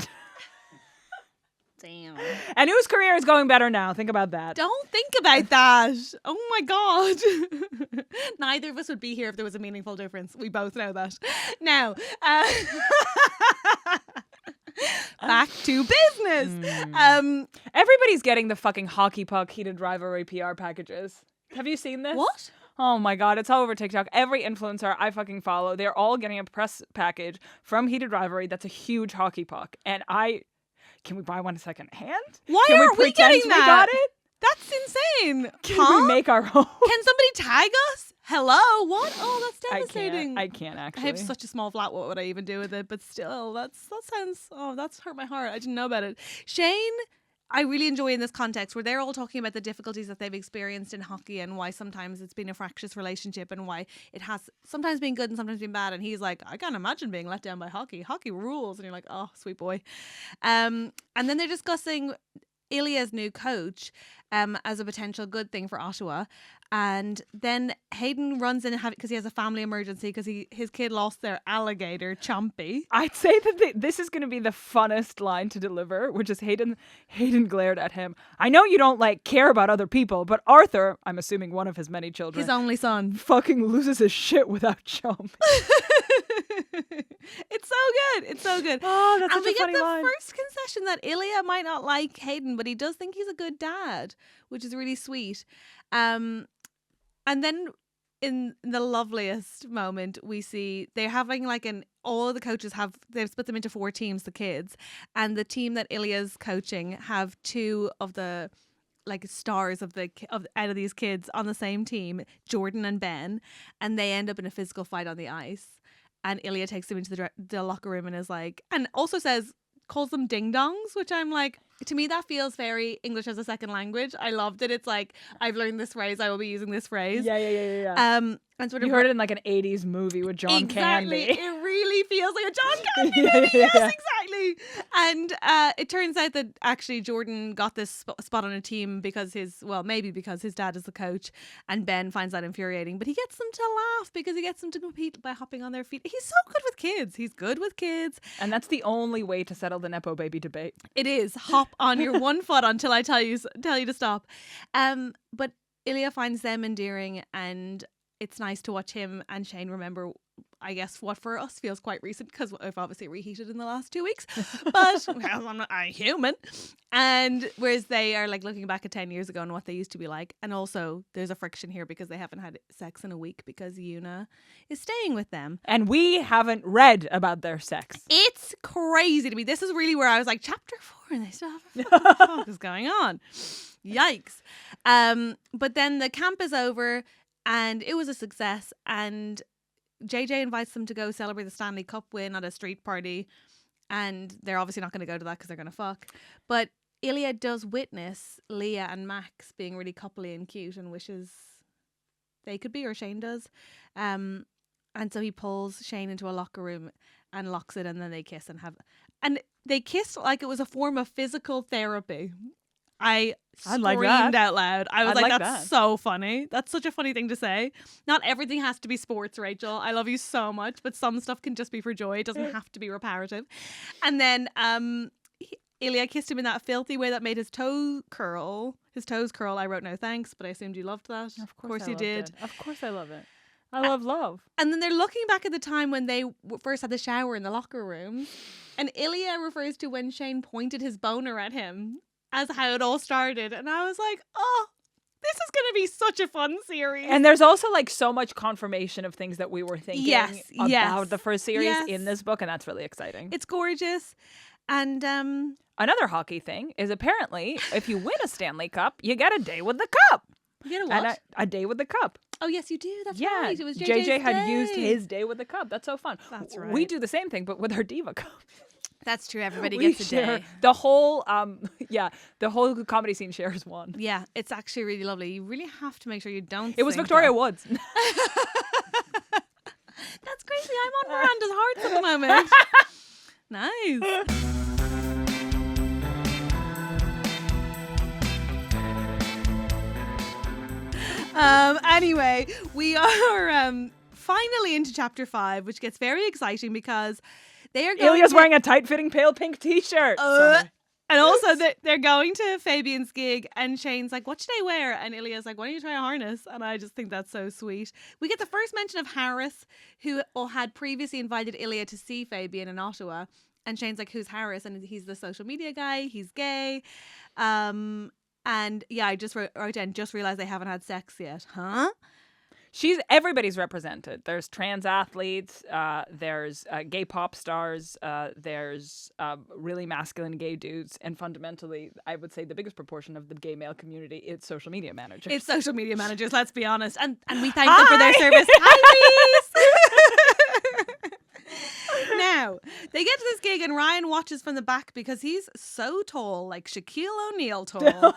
Damn. And whose career is going better now? Think about that. Don't think about that. Oh my God. Neither of us would be here if there was a meaningful difference. We both know that. Now, back to business. Everybody's getting the fucking hockey puck heated rivalry PR packages. Have you seen this? What? Oh my God, it's all over TikTok. Every influencer I fucking follow, they're all getting a press package from Heated Rivalry that's a huge hockey puck. And can we buy one second hand? Why Can aren't we pretend getting that? We got it? That's insane. Can we make our own? Can somebody tag us? Hello? What? Oh, that's devastating. I can't actually. I have such a small flat. What would I even do with it? But still, that sounds. Oh, that's hurt my heart. I didn't know about it. Shane, I really enjoy in this context where they're all talking about the difficulties that they've experienced in hockey and why sometimes it's been a fractious relationship and why it has sometimes been good and sometimes been bad. And he's like, I can't imagine being let down by hockey. Hockey rules. And you're like, oh, sweet boy. And then they're discussing Ilya's new coach as a potential good thing for Ottawa. And then Hayden runs in because he has a family emergency because his kid lost their alligator, Chompy. I'd say that this is going to be the funnest line to deliver, which is Hayden glared at him. I know you don't care about other people, but Arthur, I'm assuming one of his many children, His only son. fucking loses his shit without Chompy. It's so good. It's so good. Oh, that's and such we a funny get the line. first concession that Ilya might not like Hayden, but he does think he's a good dad, which is really sweet. And then in the loveliest moment, we see they're having all the coaches they've split them into 4 teams, the kids, and the team that Ilya's coaching have 2 of the stars out of these kids on the same team, Jordan and Ben, and they end up in a physical fight on the ice. And Ilya takes them into the locker room and is like, and also calls them ding dongs, which I'm like, to me that feels very English as a second language. I loved it. It's like, I've learned this phrase, I will be using this phrase. Yeah. And sort You of heard it in an 80s movie with John exactly. Candy. It really feels like a John Candy movie. Yes, exactly. And it turns out that actually Jordan got this spot on a team because maybe because his dad is the coach, and Ben finds that infuriating. But he gets them to laugh because he gets them to compete by hopping on their feet. He's so good with kids. He's good with kids. And that's the only way to settle the Nepo baby debate. It is. Hop on your one foot until I tell you to stop. But Ilya finds them endearing, and it's nice to watch him and Shane remember, I guess, what for us feels quite recent because I've obviously reheated in the last 2 weeks, but I'm human. And whereas they are looking back at 10 years ago and what they used to be like. And also there's a friction here because they haven't had sex in a week because Yuna is staying with them. And we haven't read about their sex. It's crazy to me. This is really where I was like, chapter 4 and they still have what the fuck is going on? Yikes. But then the camp is over and it was a success, and JJ invites them to go celebrate the Stanley Cup win at a street party, and they're obviously not going to go to that because they're going to fuck. But Ilya does witness Leah and Max being really coupley and cute and wishes they could be, or Shane does. And so he pulls Shane into a locker room and locks it, and then they kiss and they kissed like it was a form of physical therapy. I screamed like that. out loud. I was I'd like, like that's that. so funny. That's such a funny thing to say. Not everything has to be sports, Rachel. I love you so much, but some stuff can just be for joy. It doesn't have to be reparative. And then Ilya kissed him in that filthy way that made his toes curl. I wrote no thanks, but I assumed you loved that. Of course you did. Of course I love it. I love love. And then they're looking back at the time when they first had the shower in the locker room, and Ilya refers to when Shane pointed his boner at him as how it all started. And I was like, oh, this is going to be such a fun series. And there's also so much confirmation of things that we were thinking about the first series in this book, and that's really exciting. It's gorgeous. And another hockey thing is apparently if you win a Stanley Cup, you get a day with the cup. You get a what? And a day with the cup. Oh, yes, you do. That's Yeah, right. It was JJ had day. used his day with the cup. That's so fun. That's right. We do the same thing, but with our Diva cup. That's true. Everybody We gets a share day. the whole Yeah, the whole comedy scene shares one. Yeah, it's actually really lovely. You really have to make sure you don't. It was sing Victoria that. Woods. That's crazy. I'm on Miranda's hearts at the moment. Nice. Anyway, we are finally into chapter 5, which gets very exciting because they are going Ilya's to, wearing a tight-fitting pale pink t-shirt. Sorry. and also they're going to Fabian's gig, and Shane's like, what should I wear? And Ilya's like, why don't you try a harness? And I just think that's so sweet. We get the first mention of Harris, who had previously invited Ilya to see Fabian in Ottawa. And Shane's like, who's Harris? And he's the social media guy. He's gay. And yeah, I just wrote down, just realized they haven't had sex yet. Huh? Everybody's represented. There's trans athletes, there's gay pop stars, there's really masculine gay dudes, and fundamentally, I would say the biggest proportion of the gay male community is social media managers. It's social media managers, let's be honest. And we thank them for their service. Hi, Reese! Now, they get to this gig and Ryan watches from the back because he's so tall, like Shaquille O'Neal tall.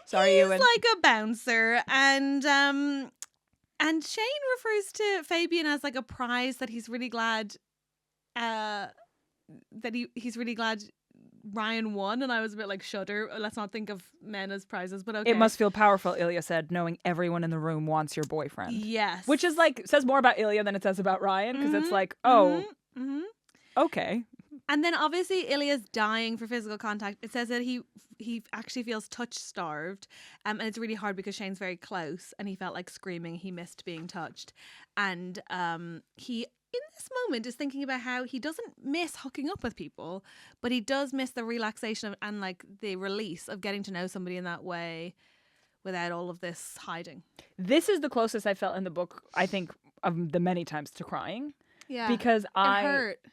Sorry, he's Ewan. like a bouncer, and Shane refers to Fabian as like a prize that he's really glad he's really glad Ryan won, and I was a bit like, shudder. Let's not think of men as prizes, but okay. It must feel powerful, Ilya said, knowing everyone in the room wants your boyfriend. Yes. Which is like, says more about Ilya than it says about Ryan, because it's like, okay. And then obviously Ilya's dying for physical contact. It says that he actually feels touch starved, and it's really hard because Shane's very close, and he felt like screaming. He missed being touched, and he in this moment is thinking about how he doesn't miss hooking up with people, but he does miss the relaxation and like the release of getting to know somebody in that way without all of this hiding. This is the closest I felt in the book, I think, of the many times to crying. Yeah. Because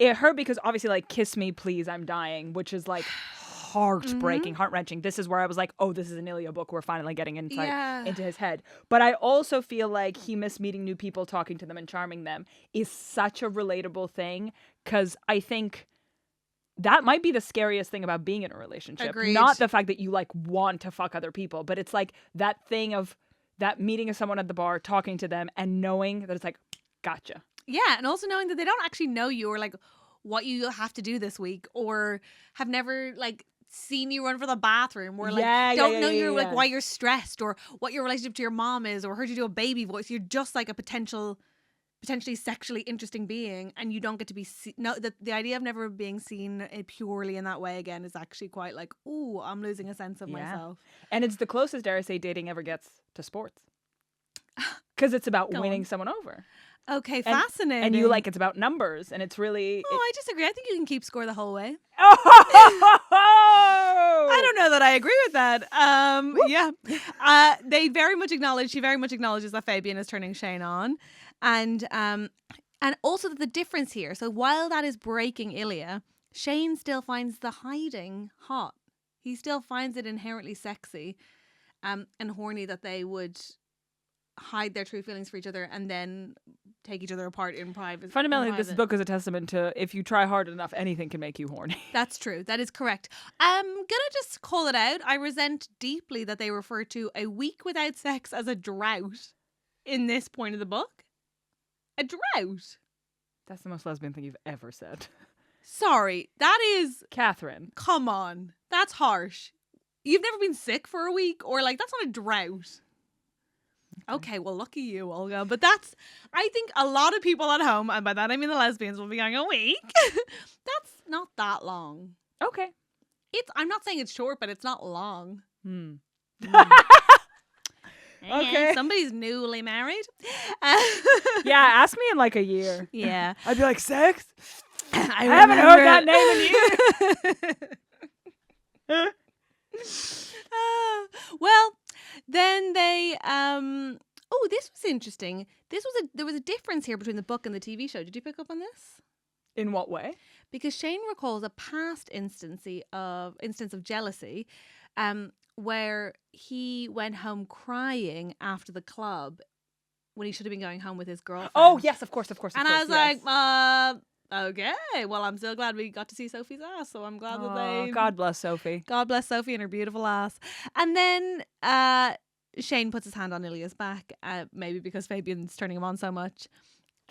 it hurt because obviously like kiss me please I'm dying, which is like heartbreaking, heart-wrenching. This is where I was like, oh, this is an Ilya book. We're finally getting insight into his head. But I also feel like he missed meeting new people, talking to them and charming them is such a relatable thing, because I think that might be the scariest thing about being in a relationship. Agreed. Not the fact that you like want to fuck other people, but it's like that thing of that meeting of someone at the bar, talking to them and knowing that it's like, gotcha. Yeah, and also knowing that they don't actually know you or like what you have to do this week, or have never like seen you run for the bathroom, or like don't know you're like why you're stressed, or what your relationship to your mom is, or heard you do a baby voice. You're just like a potentially sexually interesting being, and you don't get to be the idea of never being seen purely in that way again is actually quite like, ooh, I'm losing a sense of myself. And it's the closest, dare I say, dating ever gets to sports, because it's about winning someone over. Okay, fascinating. And you like, it's about numbers, and it's really... I disagree. I think you can keep score the whole way. Oh! I don't know that I agree with that. Yeah. She very much acknowledges that Fabian is turning Shane on. And also the difference here. So while that is breaking Ilya, Shane still finds the hiding hot. He still finds it inherently sexy and horny that they would hide their true feelings for each other and then take each other apart in private. Fundamentally, this book is a testament to if you try hard enough, anything can make you horny. That's true. That is correct. I'm gonna just call it out. I resent deeply that they refer to a week without sex as a drought in this point of the book. A drought. That's the most lesbian thing you've ever said. Sorry, that is... Catherine. Come on. That's harsh. You've never been sick for a week, or like, that's not a drought. Okay, well, lucky you, Olga. But I think a lot of people at home, and by that I mean the lesbians, will be going, a week? That's not that long. Okay. I'm not saying it's short, but it's not long. Okay. Somebody's newly married. Yeah, ask me in like a year. Yeah. I'd be like, sex? I haven't heard that name in years. Well, then they this was interesting. There was a difference here between the book and the TV show. Did you pick up on this? In what way? Because Shane recalls a past instance of jealousy, where he went home crying after the club when he should have been going home with his girlfriend. Oh yes, of course. And I was like, Okay. Well, I'm so glad we got to see Sophie's ass. So I'm glad that they. God bless Sophie. God bless Sophie and her beautiful ass. And then Shane puts his hand on Ilya's back, maybe because Fabian's turning him on so much.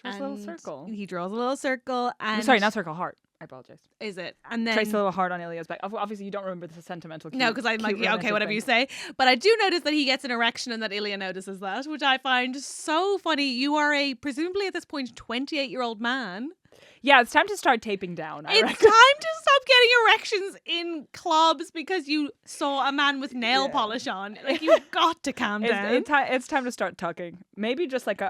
Draws a little circle. He draws a little circle. And Sorry, not circle, heart. I apologize. Is it? And then trace a little heart on Ilya's back. Obviously, you don't remember the sentimental. No, because I'm like, yeah, okay, whatever you say. But I do notice that he gets an erection and that Ilya notices that, which I find so funny. You are presumably at this point 28-year-old man. Yeah, it's time to start taping down. It's time to stop getting erections in clubs because you saw a man with nail polish on. Like, you've got to calm down. It's time to start tucking. Maybe just like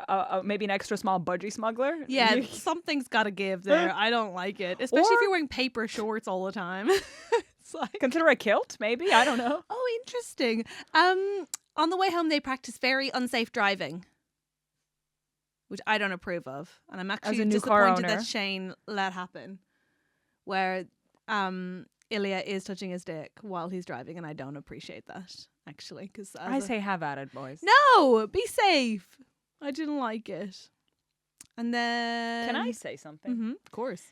maybe an extra small budgie smuggler. Yeah, something's got to give there. I don't like it, especially if you're wearing paper shorts all the time. It's like, consider a kilt, maybe. I don't know. Oh, interesting. On the way home, they practice very unsafe driving, which I don't approve of. And I'm actually disappointed that Shane let happen, where Ilya is touching his dick while he's driving, and I don't appreciate that, actually. Cause I say have at it, boys. No, be safe. I didn't like it. And then... Can I say something? Mm-hmm, of course.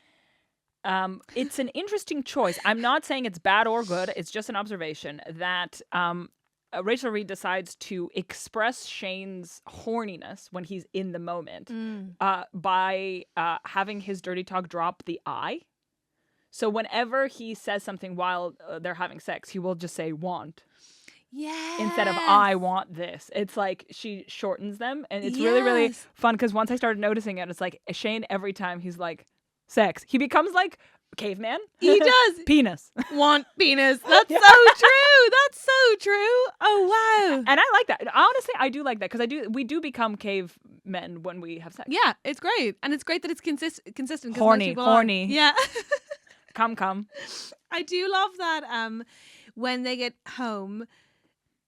It's an interesting choice. I'm not saying it's bad or good. It's just an observation that... Rachel Reid decides to express Shane's horniness when he's in the moment by having his dirty talk drop the I. So whenever he says something while they're having sex, he will just say want. Yeah. Instead of I want this. It's like she shortens them. And it's really, really fun because once I started noticing it, it's like Shane, every time he's like sex, he becomes like caveman. He does. Penis. Want penis. That's so true. That's so true. Oh, wow. And I like that. Honestly, I do like that because we do become cavemen when we have sex. Yeah, it's great. And it's great that it's consistent. Horny. Yeah. Come. I do love that when they get home,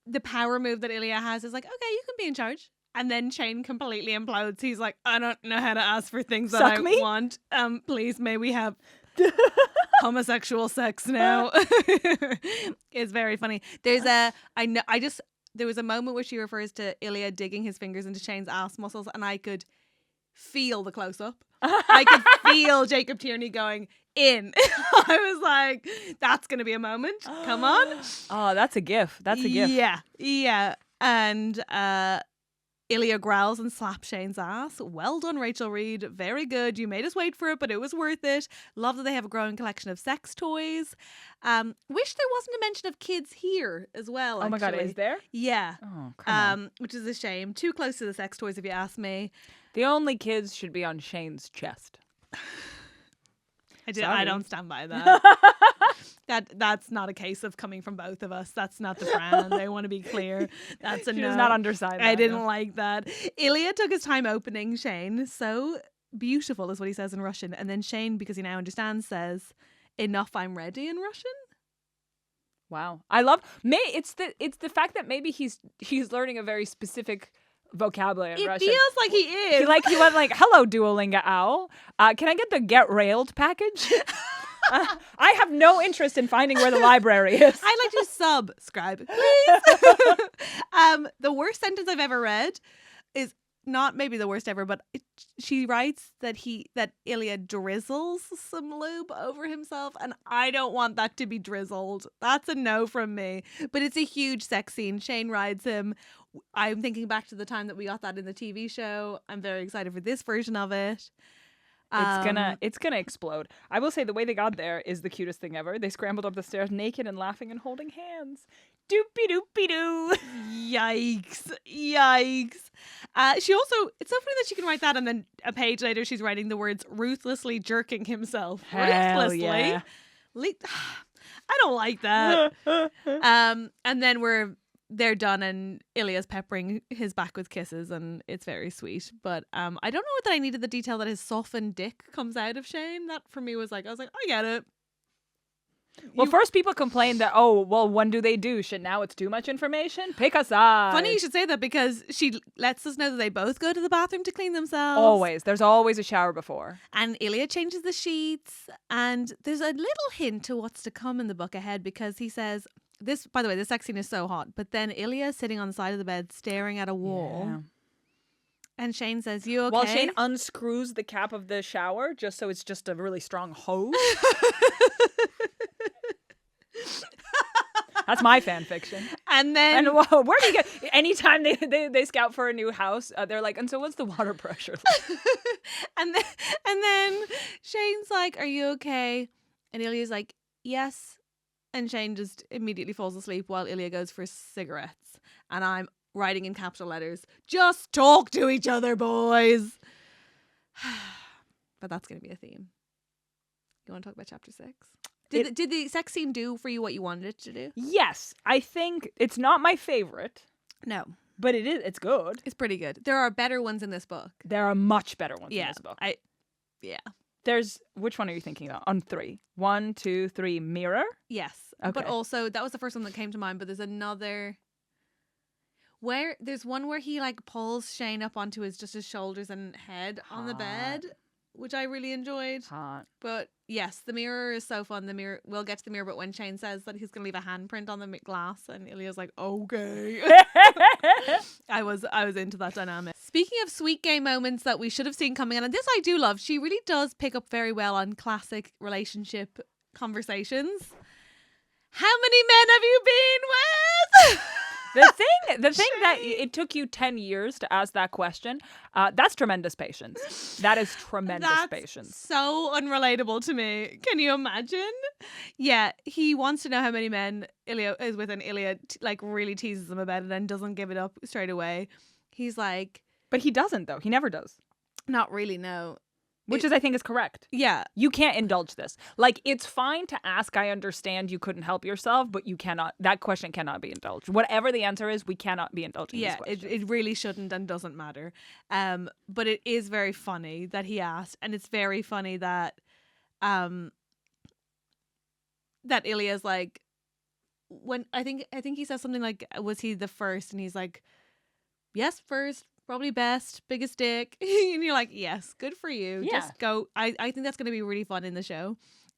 the power move that Ilya has is like, okay, you can be in charge. And then Shane completely implodes. He's like, I don't know how to ask for things that I want. Please, may we have homosexual sex now? It's very funny. There was a moment where she refers to Ilya digging his fingers into Shane's ass muscles, and I could feel the close up. I could feel Jacob Tierney going in. I was like, that's gonna be a moment. Come on. Oh, that's a gif. That's a gif. Yeah. And Ilya growls and slaps Shane's ass. Well done, Rachel Reid. Very good. You made us wait for it, but it was worth it. Love that they have a growing collection of sex toys. Wish there wasn't a mention of kids here as well. Oh my God, is there? Yeah. Oh, come on. Which is a shame. Too close to the sex toys, if you ask me. The only kids should be on Shane's chest. I don't stand by that. That's not a case of coming from both of us. That's not the brand. I want to be clear. That's a no. She does not understand that. I didn't like that. Ilya took his time opening Shane. So beautiful is what he says in Russian. And then Shane, because he now understands, says, "Enough, I'm ready" in Russian. Wow. I love it's the fact that maybe he's learning a very specific vocabulary in Russian. It feels like he is. He went like, "Hello, Duolingo owl. Can I get the Get Railed package?" I have no interest in finding where the library is. I'd like to subscribe, please. The worst sentence I've ever read is not maybe the worst ever, but she writes that Ilya drizzles some lube over himself, and I don't want that to be drizzled. That's a no from me. But it's a huge sex scene. Shane rides him. I'm thinking back to the time that we got that in the TV show. I'm very excited for this version of it. It's gonna explode. I will say the way they got there is the cutest thing ever. They scrambled up the stairs naked and laughing and holding hands. Doopy doopy doo. Yikes. She also, it's so funny that she can write that and then a page later she's writing the words ruthlessly jerking himself. Hell ruthlessly. Yeah. I don't like that. And then they're done and Ilya's peppering his back with kisses and it's very sweet. But I don't know that I needed the detail that his softened dick comes out of Shane. That for me was like, I get it. Well, first people complained that, when do they do? Now it's too much information? Pick a side. Funny you should say that because she lets us know that they both go to the bathroom to clean themselves. Always. There's always a shower before. And Ilya changes the sheets. And there's a little hint to what's to come in the book ahead because he says... This, by the way, this sex scene is so hot. But then Ilya sitting on the side of the bed staring at a wall. And Shane says, "You okay?" While Shane unscrews the cap of the shower just so it's just a really strong hose. That's my fan fiction. And then And whoa, where do you get? Anytime they scout for a new house, they're like, and so what's the water pressure like? and then Shane's like, "Are you okay?" And Ilya's like, "Yes." And Shane just immediately falls asleep while Ilya goes for cigarettes. And I'm writing in capital letters, "Just talk to each other, boys." But that's going to be a theme. You want to talk about chapter 6? Did the sex scene do for you what you wanted it to do? Yes, I think it's not my favorite. No. But it's good. It's pretty good. There are better ones in this book. There are much better ones in this book. There's, which one are you thinking about? On 3. 1, 2, 3, mirror? Yes. Okay. But also, that was the first one that came to mind, but there's another there's one where he like pulls Shane up onto his shoulders and head on the bed, which I really enjoyed. Hot. But yes, the mirror is so fun. The mirror, we'll get to the mirror, but when Shane says that he's going to leave a handprint on the glass and Ilya's like, "Okay." I was into that dynamic. Speaking of sweet gay moments that we should have seen coming in, and this I do love, she really does pick up very well on classic relationship conversations. How many men have you been with? The thing that it took you 10 years to ask that question, that's tremendous patience. That is tremendous patience. So unrelatable to me. Can you imagine? Yeah, he wants to know how many men Ilya is with, and Ilya like really teases him about it and doesn't give it up straight away. He's like, but he doesn't though. He never does. Not really, no. Which I think is correct. Yeah. You can't indulge this. Like, it's fine to ask, I understand you couldn't help yourself, but you cannot, that question cannot be indulged. Whatever the answer is, we cannot be indulging this question. It really shouldn't and doesn't matter. But it is very funny that he asked, and it's very funny that that Ilya's like, when I think he says something like, "Was he the first?" And he's like, "Yes, first. Probably best, biggest dick." And you're like, yes, good for you. Yeah. Just go. I think that's going to be really fun in the show.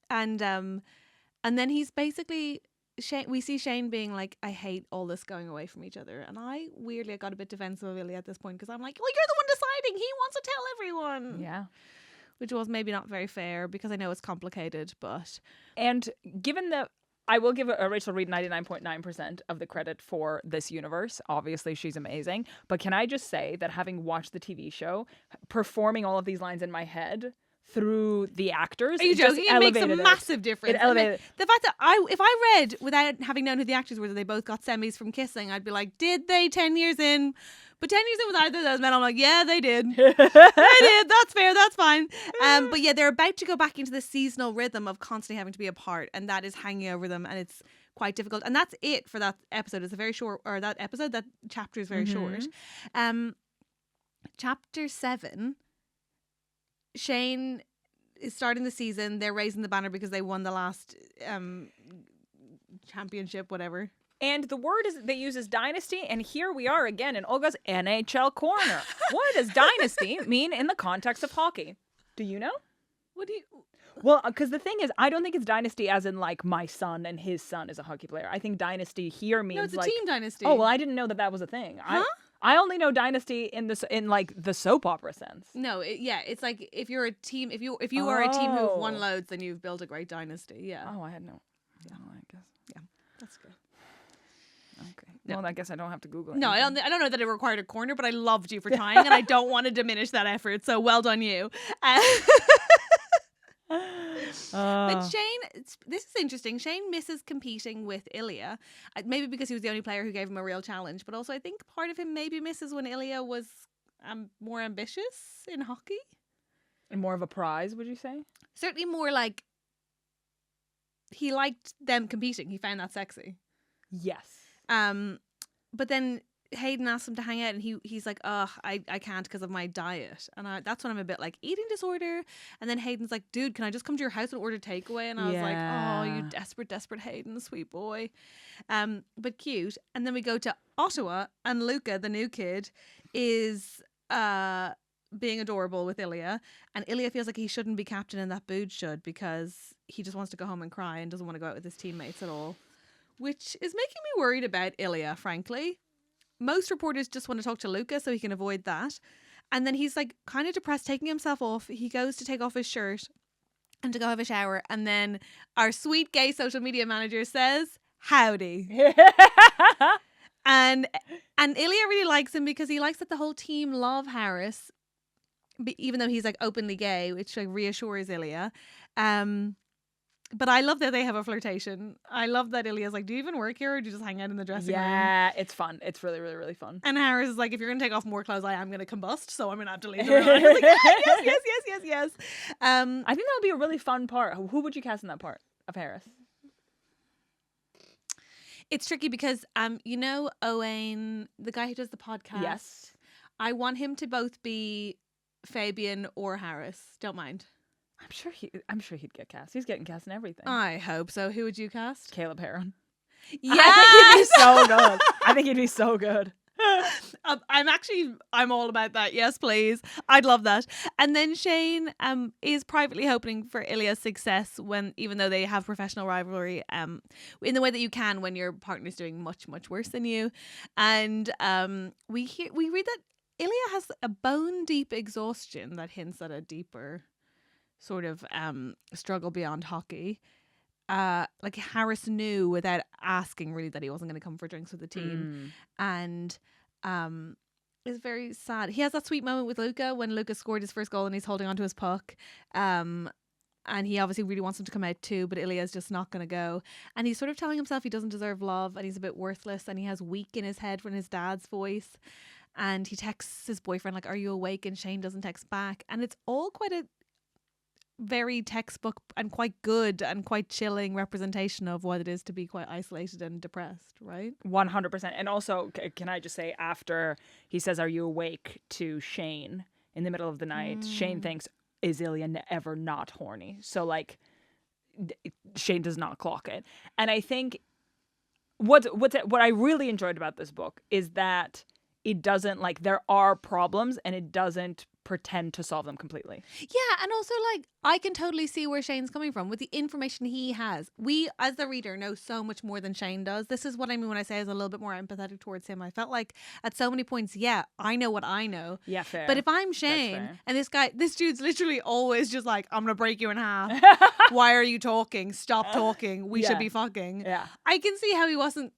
And then he's basically, we see Shane being like, "I hate all this going away from each other." And I weirdly got a bit defensive of Ilya at this point because I'm like, well, you're the one deciding. He wants to tell everyone. Yeah. Which was maybe not very fair because I know it's complicated, but. And given that, I will give Rachel Reid 99.9% of the credit for this universe. Obviously, she's amazing. But can I just say that having watched the TV show, performing all of these lines in my head through the actors, are you joking? It makes a massive difference. It elevated the fact that if I read without having known who the actors were, that they both got semis from kissing, I'd be like, did they 10 years in? But 10 years in with either of those men, I'm like, yeah, they did. They did. That's fair. That's fine. But yeah, they're about to go back into the seasonal rhythm of constantly having to be apart, and that is hanging over them, and it's quite difficult. And that's it for that episode. It's a very short, or that episode, that chapter is very short. Chapter 7, Shane is starting the season. They're raising the banner because they won the last championship, whatever. And the word they use is dynasty, and here we are again in Olga's NHL corner. What does dynasty mean in the context of hockey? Do you know? What do you... Well, because the thing is, I don't think it's dynasty as in like my son and his son is a hockey player. I think dynasty here means it's a like team dynasty. Oh well, I didn't know that was a thing. Huh? I only know dynasty in like the soap opera sense. No, it's like if you're a team, if you are a team who've won loads, then you've built a great dynasty. Yeah. Oh, I had no. Yeah, I guess. Yeah, that's good. Okay. No. Well, I guess I don't have to Google it. No, I don't know that it required a corner, but I loved you for trying, and I don't want to diminish that effort. So well done, you. But Shane, this is interesting. Shane misses competing with Ilya, maybe because he was the only player who gave him a real challenge, but also I think part of him maybe misses when Ilya was more ambitious in hockey. And more of a prize, would you say? Certainly more like he liked them competing. He found that sexy. Yes. But then Hayden asked him to hang out, and he's like, "Oh, I can't because of my diet." And that's when I'm a bit like, eating disorder. And then Hayden's like, "Dude, can I just come to your house and order takeaway?" And I was like, "Oh, you desperate Hayden, sweet boy." But cute. And then we go to Ottawa, and Luca, the new kid, is being adorable with Ilya, and Ilya feels like he shouldn't be captain and that Bood should, because he just wants to go home and cry and doesn't want to go out with his teammates at all, which is making me worried about Ilya, frankly. Most reporters just want to talk to Luca so he can avoid that. And then he's like kind of depressed, taking himself off. He goes to take off his shirt and to go have a shower. And then our sweet gay social media manager says, howdy. And Ilya really likes him because he likes that the whole team love Harris, even though he's like openly gay, which like reassures Ilya. But I love that they have a flirtation. I love that Ilya's like, do you even work here or do you just hang out in the dressing room? Yeah, it's fun. It's really, really, really fun. And Harris is like, if you're going to take off more clothes, I am going to combust, so I'm going to have to leave the room. I was like, yes. I think that would be a really fun part. Who would you cast in that part of Harris? It's tricky because, you know, Owain, the guy who does the podcast. Yes. I want him to both be Fabian or Harris. Don't mind. I'm sure he'd get cast. He's getting cast in everything. I hope so. Who would you cast? Caleb Heron. Yeah, I think he'd be so good. I think he'd be so good. I'm all about that. Yes, please. I'd love that. And then Shane is privately hoping for Ilya's success even though they have professional rivalry in the way that you can when your partner's doing much, much worse than you. And we read that Ilya has a bone deep exhaustion that hints at a deeper sort of struggle beyond hockey. Like Harris knew without asking really that he wasn't going to come for drinks with the team. And it's very sad. He has that sweet moment with Luca when Luca scored his first goal and he's holding onto his puck. And he obviously really wants him to come out too, but Ilya's just not going to go. And he's sort of telling himself he doesn't deserve love and he's a bit worthless and he has weak in his head from his dad's voice. And he texts his boyfriend like, are you awake? And Shane doesn't text back. And it's all quite a very textbook and quite good and quite chilling representation of what it is to be quite isolated and depressed, right? 100%. And also, can I just say, after he says, are you awake to Shane in the middle of the night, Shane thinks, is Ilya ever not horny? So like Shane does not clock it. And I think what I really enjoyed about this book is that it doesn't, like, there are problems and it doesn't pretend to solve them completely. Yeah, and also like I can totally see where Shane's coming from with the information he has. We as the reader know so much more than Shane does. This is what I mean when I say I was a little bit more empathetic towards him. I felt like at so many points, yeah, I know what I know. Yeah, fair. But if I'm Shane and this dude's literally always just like, I'm gonna break you in half. Why are you talking? Stop talking. We should be fucking. Yeah. I can see how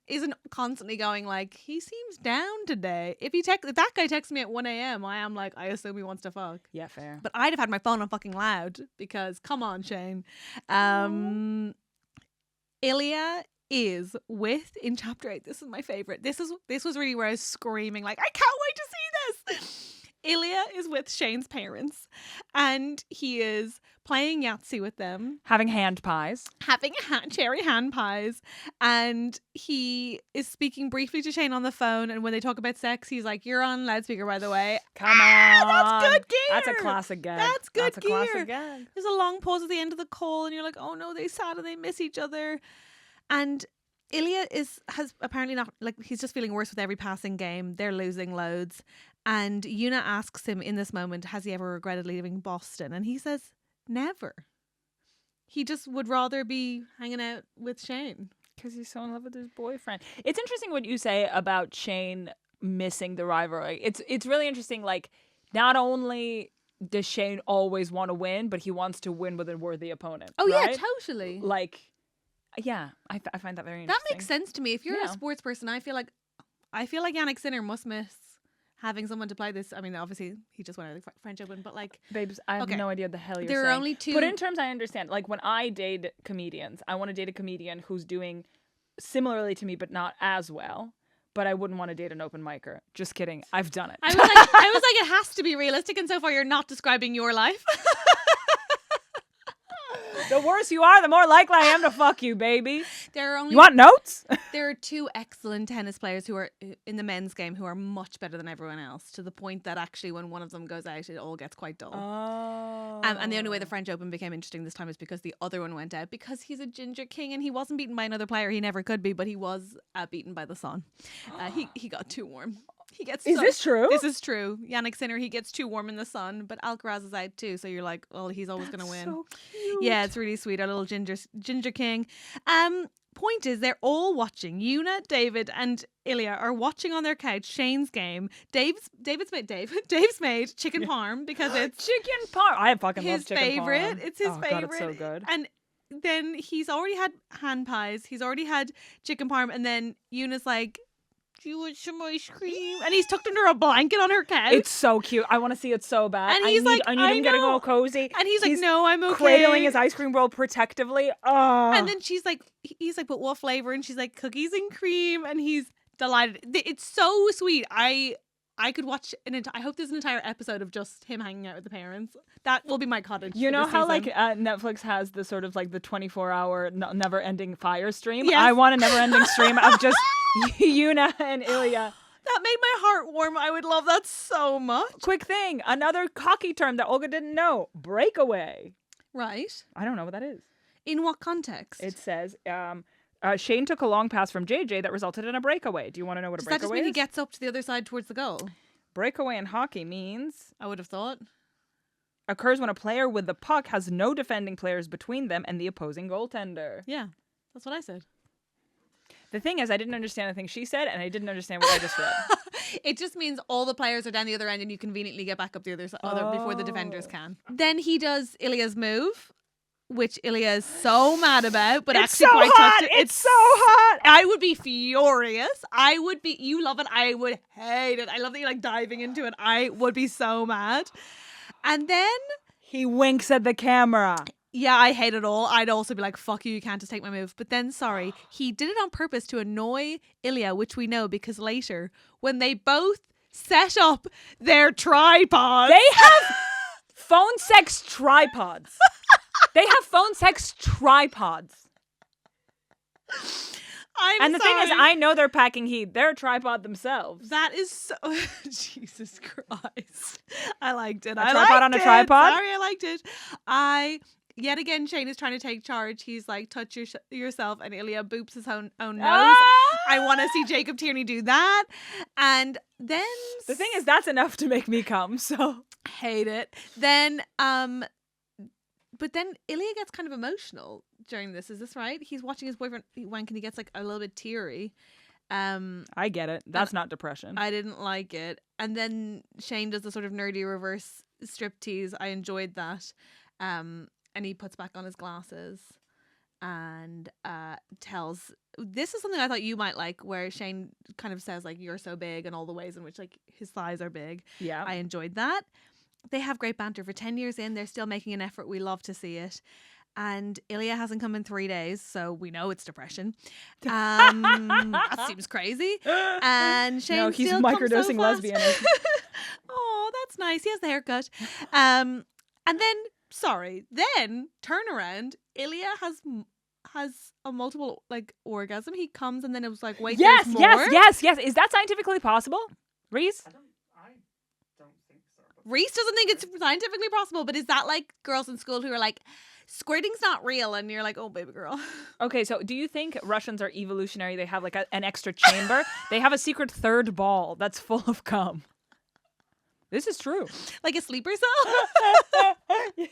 isn't constantly going like, he seems down today. If that guy texts me at 1 a.m, I am like, I assume he wants to fuck. Yeah, fair. But I'd have had my phone on fucking loud because come on, Shane. Ilya is in chapter 8. This is my favorite. This was really where I was screaming like, I can't wait to see this. Ilya is with Shane's parents and he is playing Yahtzee with them. Having hand pies. Having cherry hand pies. And he is speaking briefly to Shane on the phone. And when they talk about sex, he's like, you're on loudspeaker, by the way. Come on. That's good gear. That's a classic gag. That's good gear. Classic gag. There's a long pause at the end of the call and you're like, oh no, they sad and they miss each other. And Ilya has apparently not, like, he's just feeling worse with every passing game. They're losing loads. And Una asks him in this moment, has he ever regretted leaving Boston? And he says, never. He just would rather be hanging out with Shane. Because he's so in love with his boyfriend. It's interesting what you say about Shane missing the rivalry. It's really interesting. Like, not only does Shane always want to win, but he wants to win with a worthy opponent. Oh, right? yeah, totally. Like, yeah, I find that very interesting. That makes sense to me. If you're a sports person, I feel like Yannick Sinner must miss having someone to play this. I mean, obviously, he just went out of the French Open, but like... Babes, I have no idea what the hell you're saying. There are only two... But in terms I understand, like when I date comedians, I want to date a comedian who's doing similarly to me, but not as well. But I wouldn't want to date an open micer. Just kidding. I've done it. I was like, it has to be realistic, and so far you're not describing your life. The worse you are, the more likely I am to fuck you, baby. You want notes? There are two excellent tennis players who are in the men's game who are much better than everyone else, to the point that actually when one of them goes out, it all gets quite dull. Oh. And the only way the French Open became interesting this time is because the other one went out, because he's a ginger king and he wasn't beaten by another player. He never could be, but he was beaten by the sun. He got too warm. Is this true? This is true. Yannick Sinner, he gets too warm in the sun, but Alcaraz is out too, so you're like, well, he's always going to win. So cute. Yeah, it's really sweet. Our little ginger king. point is, they're all watching. Yuna, David, and Ilya are watching on their couch Shane's game. Dave's made chicken parm because it's chicken parm. I fucking love his chicken favorite. parm. It's his favorite. God, it's so good. And then he's already had hand pies. He's already had chicken parm. And then Yuna's like, do you want some ice cream? And he's tucked under a blanket on her couch. It's so cute. I want to see it so bad. And he's I need him getting all cozy. And he's like, no, I'm okay. Cradling his ice cream roll protectively. Oh. And then he's like, but what flavor? And she's like, cookies and cream. And he's delighted. It's so sweet. I could watch I hope there's an entire episode of just him hanging out with the parents. That will be my cottage. You know how season. Netflix has the sort of like the 24-hour never-ending fire stream? Yes. I want a never-ending stream of just Yuna and Ilya. That made my heart warm. I would love that so much. Quick thing, another cocky term that Olga didn't know. Breakaway. Right. I don't know what that is. In what context? It says Shane took a long pass from JJ that resulted in a breakaway. Do you want to know what a breakaway is? Does that just mean he gets up to the other side towards the goal? Breakaway in hockey means... I would have thought. Occurs when a player with the puck has no defending players between them and the opposing goaltender. Yeah, that's what I said. The thing is, I didn't understand the thing she said, and I didn't understand what I just read. It just means all the players are down the other end and you conveniently get back up the other side before the defenders can. Then he does Ilya's move, which Ilya is so mad about, but it's actually so quite hot. touched. It's so hot. I would be furious. You love it. I would hate it. I love that you're like diving into it. I would be so mad. And then he winks at the camera. Yeah, I hate it all. I'd also be like, fuck you can't just take my move. But then, sorry, he did it on purpose to annoy Ilya, which we know because later, when they both set up their tripods. They have phone sex tripods. They have phone sex tripods. And the thing is, I know they're packing heat. They're a tripod themselves. That is so... Jesus Christ. I liked it. A tripod on a tripod? Sorry, I liked it. Yet again, Shane is trying to take charge. He's like, touch yourself. And Ilya boops his own nose. I want to see Jacob Tierney do that. And then... The thing is, that's enough to make me come, so... Hate it. Then, but then Ilya gets kind of emotional during this. Is this right? He's watching his boyfriend wank and he gets like a little bit teary. I get it. That's not depression. I didn't like it. And then Shane does the sort of nerdy reverse striptease. I enjoyed that. And he puts back on his glasses and tells... This is something I thought you might like, where Shane kind of says like, you're so big, and all the ways in which like his thighs are big. Yeah. I enjoyed that. They have great banter. For 10 years in, they're still making an effort. We love to see it. And Ilya hasn't come in 3 days, so we know it's depression. That seems crazy. And Shane he's still microdosing comes so lesbian. Oh, that's nice. He has the haircut. And then turn around. Ilya has a multiple like orgasm. He comes and then it was like, wait, yes, there's more. yes. Is that scientifically possible, Reese? I don't think so. Reese doesn't think it's scientifically possible, but is that like girls in school who are like, squirting's not real, and you're like, oh, baby girl. Okay, so do you think Russians are evolutionary? They have like an extra chamber. They have a secret third ball that's full of cum. This is true. Like a sleeper cell? Yeah.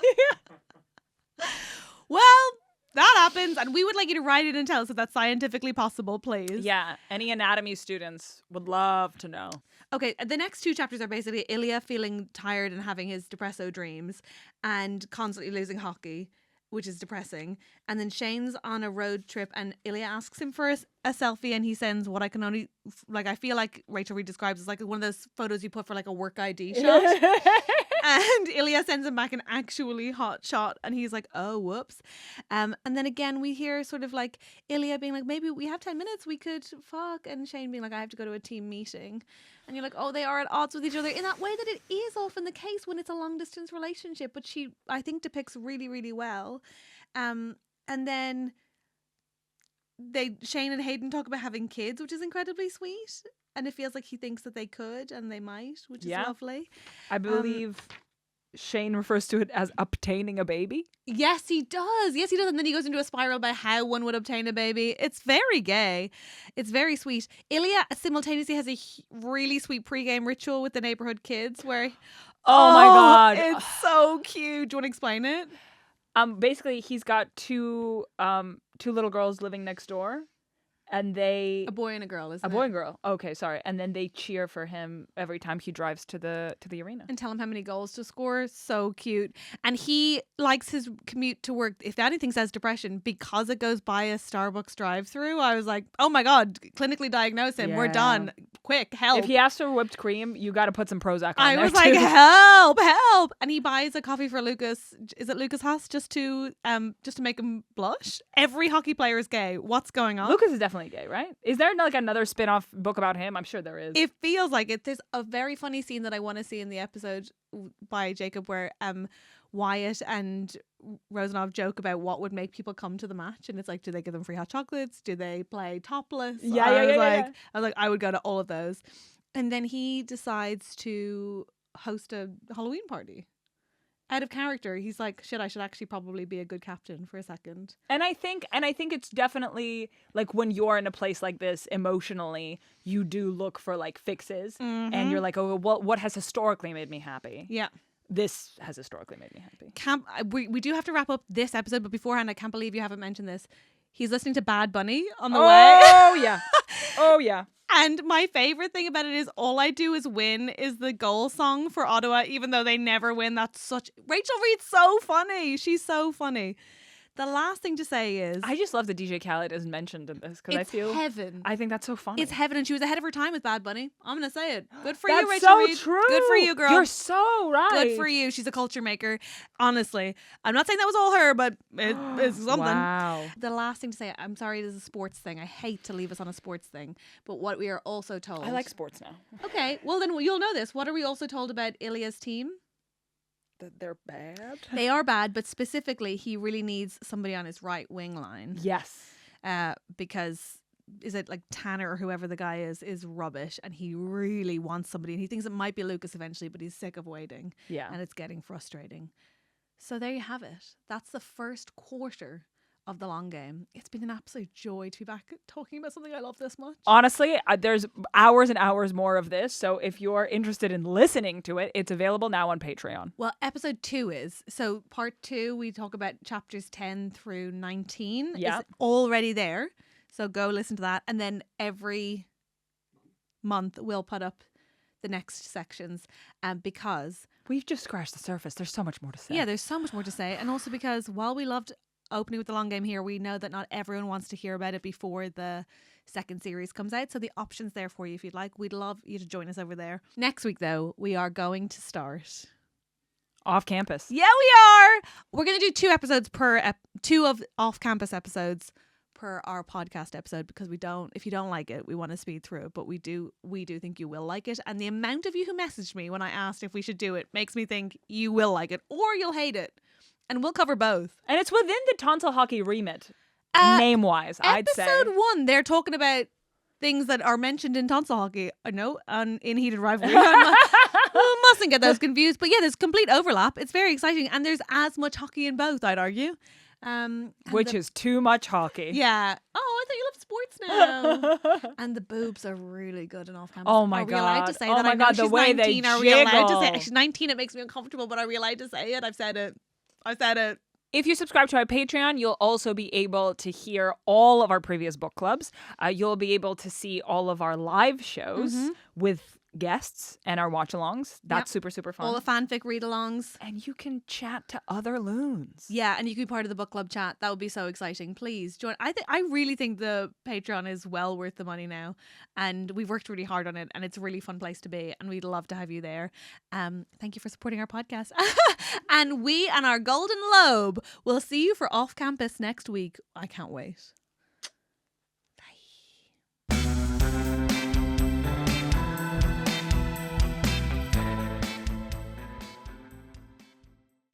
Well, that happens, and we would like you to write it and tell us if that's scientifically possible, please. Yeah, any anatomy students would love to know. Okay, the next 2 chapters are basically Ilya feeling tired and having his depresso dreams and constantly losing hockey, which is depressing. And then Shane's on a road trip and Ilya asks him for a selfie and he sends what I can only... Like, I feel like Rachel Reid describes as like one of those photos you put for like a work ID shot. And Ilya sends him back an actually hot shot and he's like, oh, whoops. And then again, we hear sort of like Ilya being like, maybe we have 10 minutes, we could fuck. And Shane being like, I have to go to a team meeting. And you're like, oh, they are at odds with each other in that way that it is often the case when it's a long distance relationship. But she, I think, depicts really, really well. And then Shane and Hayden talk about having kids, which is incredibly sweet. And it feels like he thinks that they could and they might, which is lovely. I believe Shane refers to it as obtaining a baby. Yes, he does. Yes, he does. And then he goes into a spiral about how one would obtain a baby. It's very gay. It's very sweet. Ilya simultaneously has a really sweet pregame ritual with the neighborhood kids where... Oh my God. It's so cute. Do you want to explain it? Basically, he's got two two little girls living next door, and they A boy and a girl, isn't a it? boy and girl. Okay, sorry. And then they cheer for him every time he drives to the arena. And tell him how many goals to score. So cute. And he likes his commute to work. If anything says depression, because it goes by a Starbucks drive-through, I was like, oh my God, clinically diagnose him. We're Yeah. done. Quick, help. If he asks for whipped cream, you got to put some Prozac on I there was like, too. help, help. And he buys a coffee for Lucas. Is it Lucas Haas? Just to make him blush? Every hockey player is gay. What's going on? Lucas is definitely gay, right? Is there like another spin-off book about him? I'm sure there is. It feels like it. There's a very funny scene that I want to see in the episode by Jacob where Wyatt and Rosanov joke about what would make people come to the match, and it's like, do they give them free hot chocolates? Do they play topless? Yeah, I yeah, was yeah, like, yeah. I was like, I would go to all of those. And then he decides to host a Halloween party. Out of character, he's like, shit, I should actually probably be a good captain for a second. And I think it's definitely like when you're in a place like this emotionally, you do look for like fixes, and you're like, oh, well, what has historically made me happy? Yeah. This has historically made me happy. We do have to wrap up this episode, but beforehand, I can't believe you haven't mentioned this. He's listening to Bad Bunny on the way. Oh yeah, oh yeah. And my favorite thing about it is All I Do Is Win is the goal song for Ottawa, even though they never win. That's such... Rachel Reid's so funny. She's so funny. The last thing to say is... I just love that DJ Khaled is mentioned in this because I it's feel heaven. I think that's so funny. It's heaven, and she was ahead of her time with Bad Bunny. I'm going to say it. Good for That's you, Rachel so Reid. true. Good for you, girl. You're so right. Good for you. She's a culture maker. Honestly. I'm not saying that was all her, but it's something. Wow. The last thing to say, I'm sorry, it is a sports thing. I hate to leave us on a sports thing, but what we are also told... I like sports now. Okay, well then you'll know this. What are we also told about Ilya's team? That they're bad. They are bad, but specifically, he really needs somebody on his right wing line. Yes. Because is it like Tanner or whoever the guy is rubbish, and he really wants somebody, and he thinks it might be Lucas eventually, but he's sick of waiting. Yeah. And it's getting frustrating. So there you have it. That's the first quarter of the long game. It's been an absolute joy to be back talking about something I love this much. Honestly, there's hours and hours more of this. So if you're interested in listening to it, it's available now on Patreon. Well, episode 2 is. So part 2, we talk about chapters 10 through 19. Yeah. It's already there. So go listen to that. And then every month we'll put up the next sections because... We've just scratched the surface. There's so much more to say. Yeah, there's so much more to say. And also because while we loved opening with the long game here, we know that not everyone wants to hear about it before the second series comes out. So the option's there for you if you'd like. We'd love you to join us over there. Next week, though, we are going to start... Off campus. Yeah, we are. We're going to do 2 episodes per... 2 of off-campus episodes per our podcast episode because if you don't like it, we want to speed through it, but we do think you will like it. And the amount of you who messaged me when I asked if we should do it makes me think you will like it or you'll hate it. And we'll cover both. And it's within the Tonsil hockey remit, name-wise, I'd say. Episode 1, they're talking about things that are mentioned in Tonsil hockey. I know, in Heated Rivalry. We mustn't get those confused. But yeah, there's complete overlap. It's very exciting. And there's as much hockey in both, I'd argue. Which is too much hockey. Yeah. Oh, I thought you loved sports now. And the boobs are really good and off campus. Oh my Are we allowed to God. say Oh that? my I know God, the she's way they 19. Are we allowed to say jiggle. She's 19, it makes me uncomfortable, but are we allowed to say it? I've said it. If you subscribe to our Patreon, you'll also be able to hear all of our previous book clubs. You'll be able to see all of our live shows with guests and our watch-alongs. That's super, super fun. All the fanfic read-alongs. And you can chat to other loons. Yeah, and you can be part of the book club chat. That would be so exciting. Please join. I really think the Patreon is well worth the money now, and we've worked really hard on it, and it's a really fun place to be, and we'd love to have you there. Thank you for supporting our podcast. And we and our Golden Lobe will see you for Off Campus next week. I can't wait.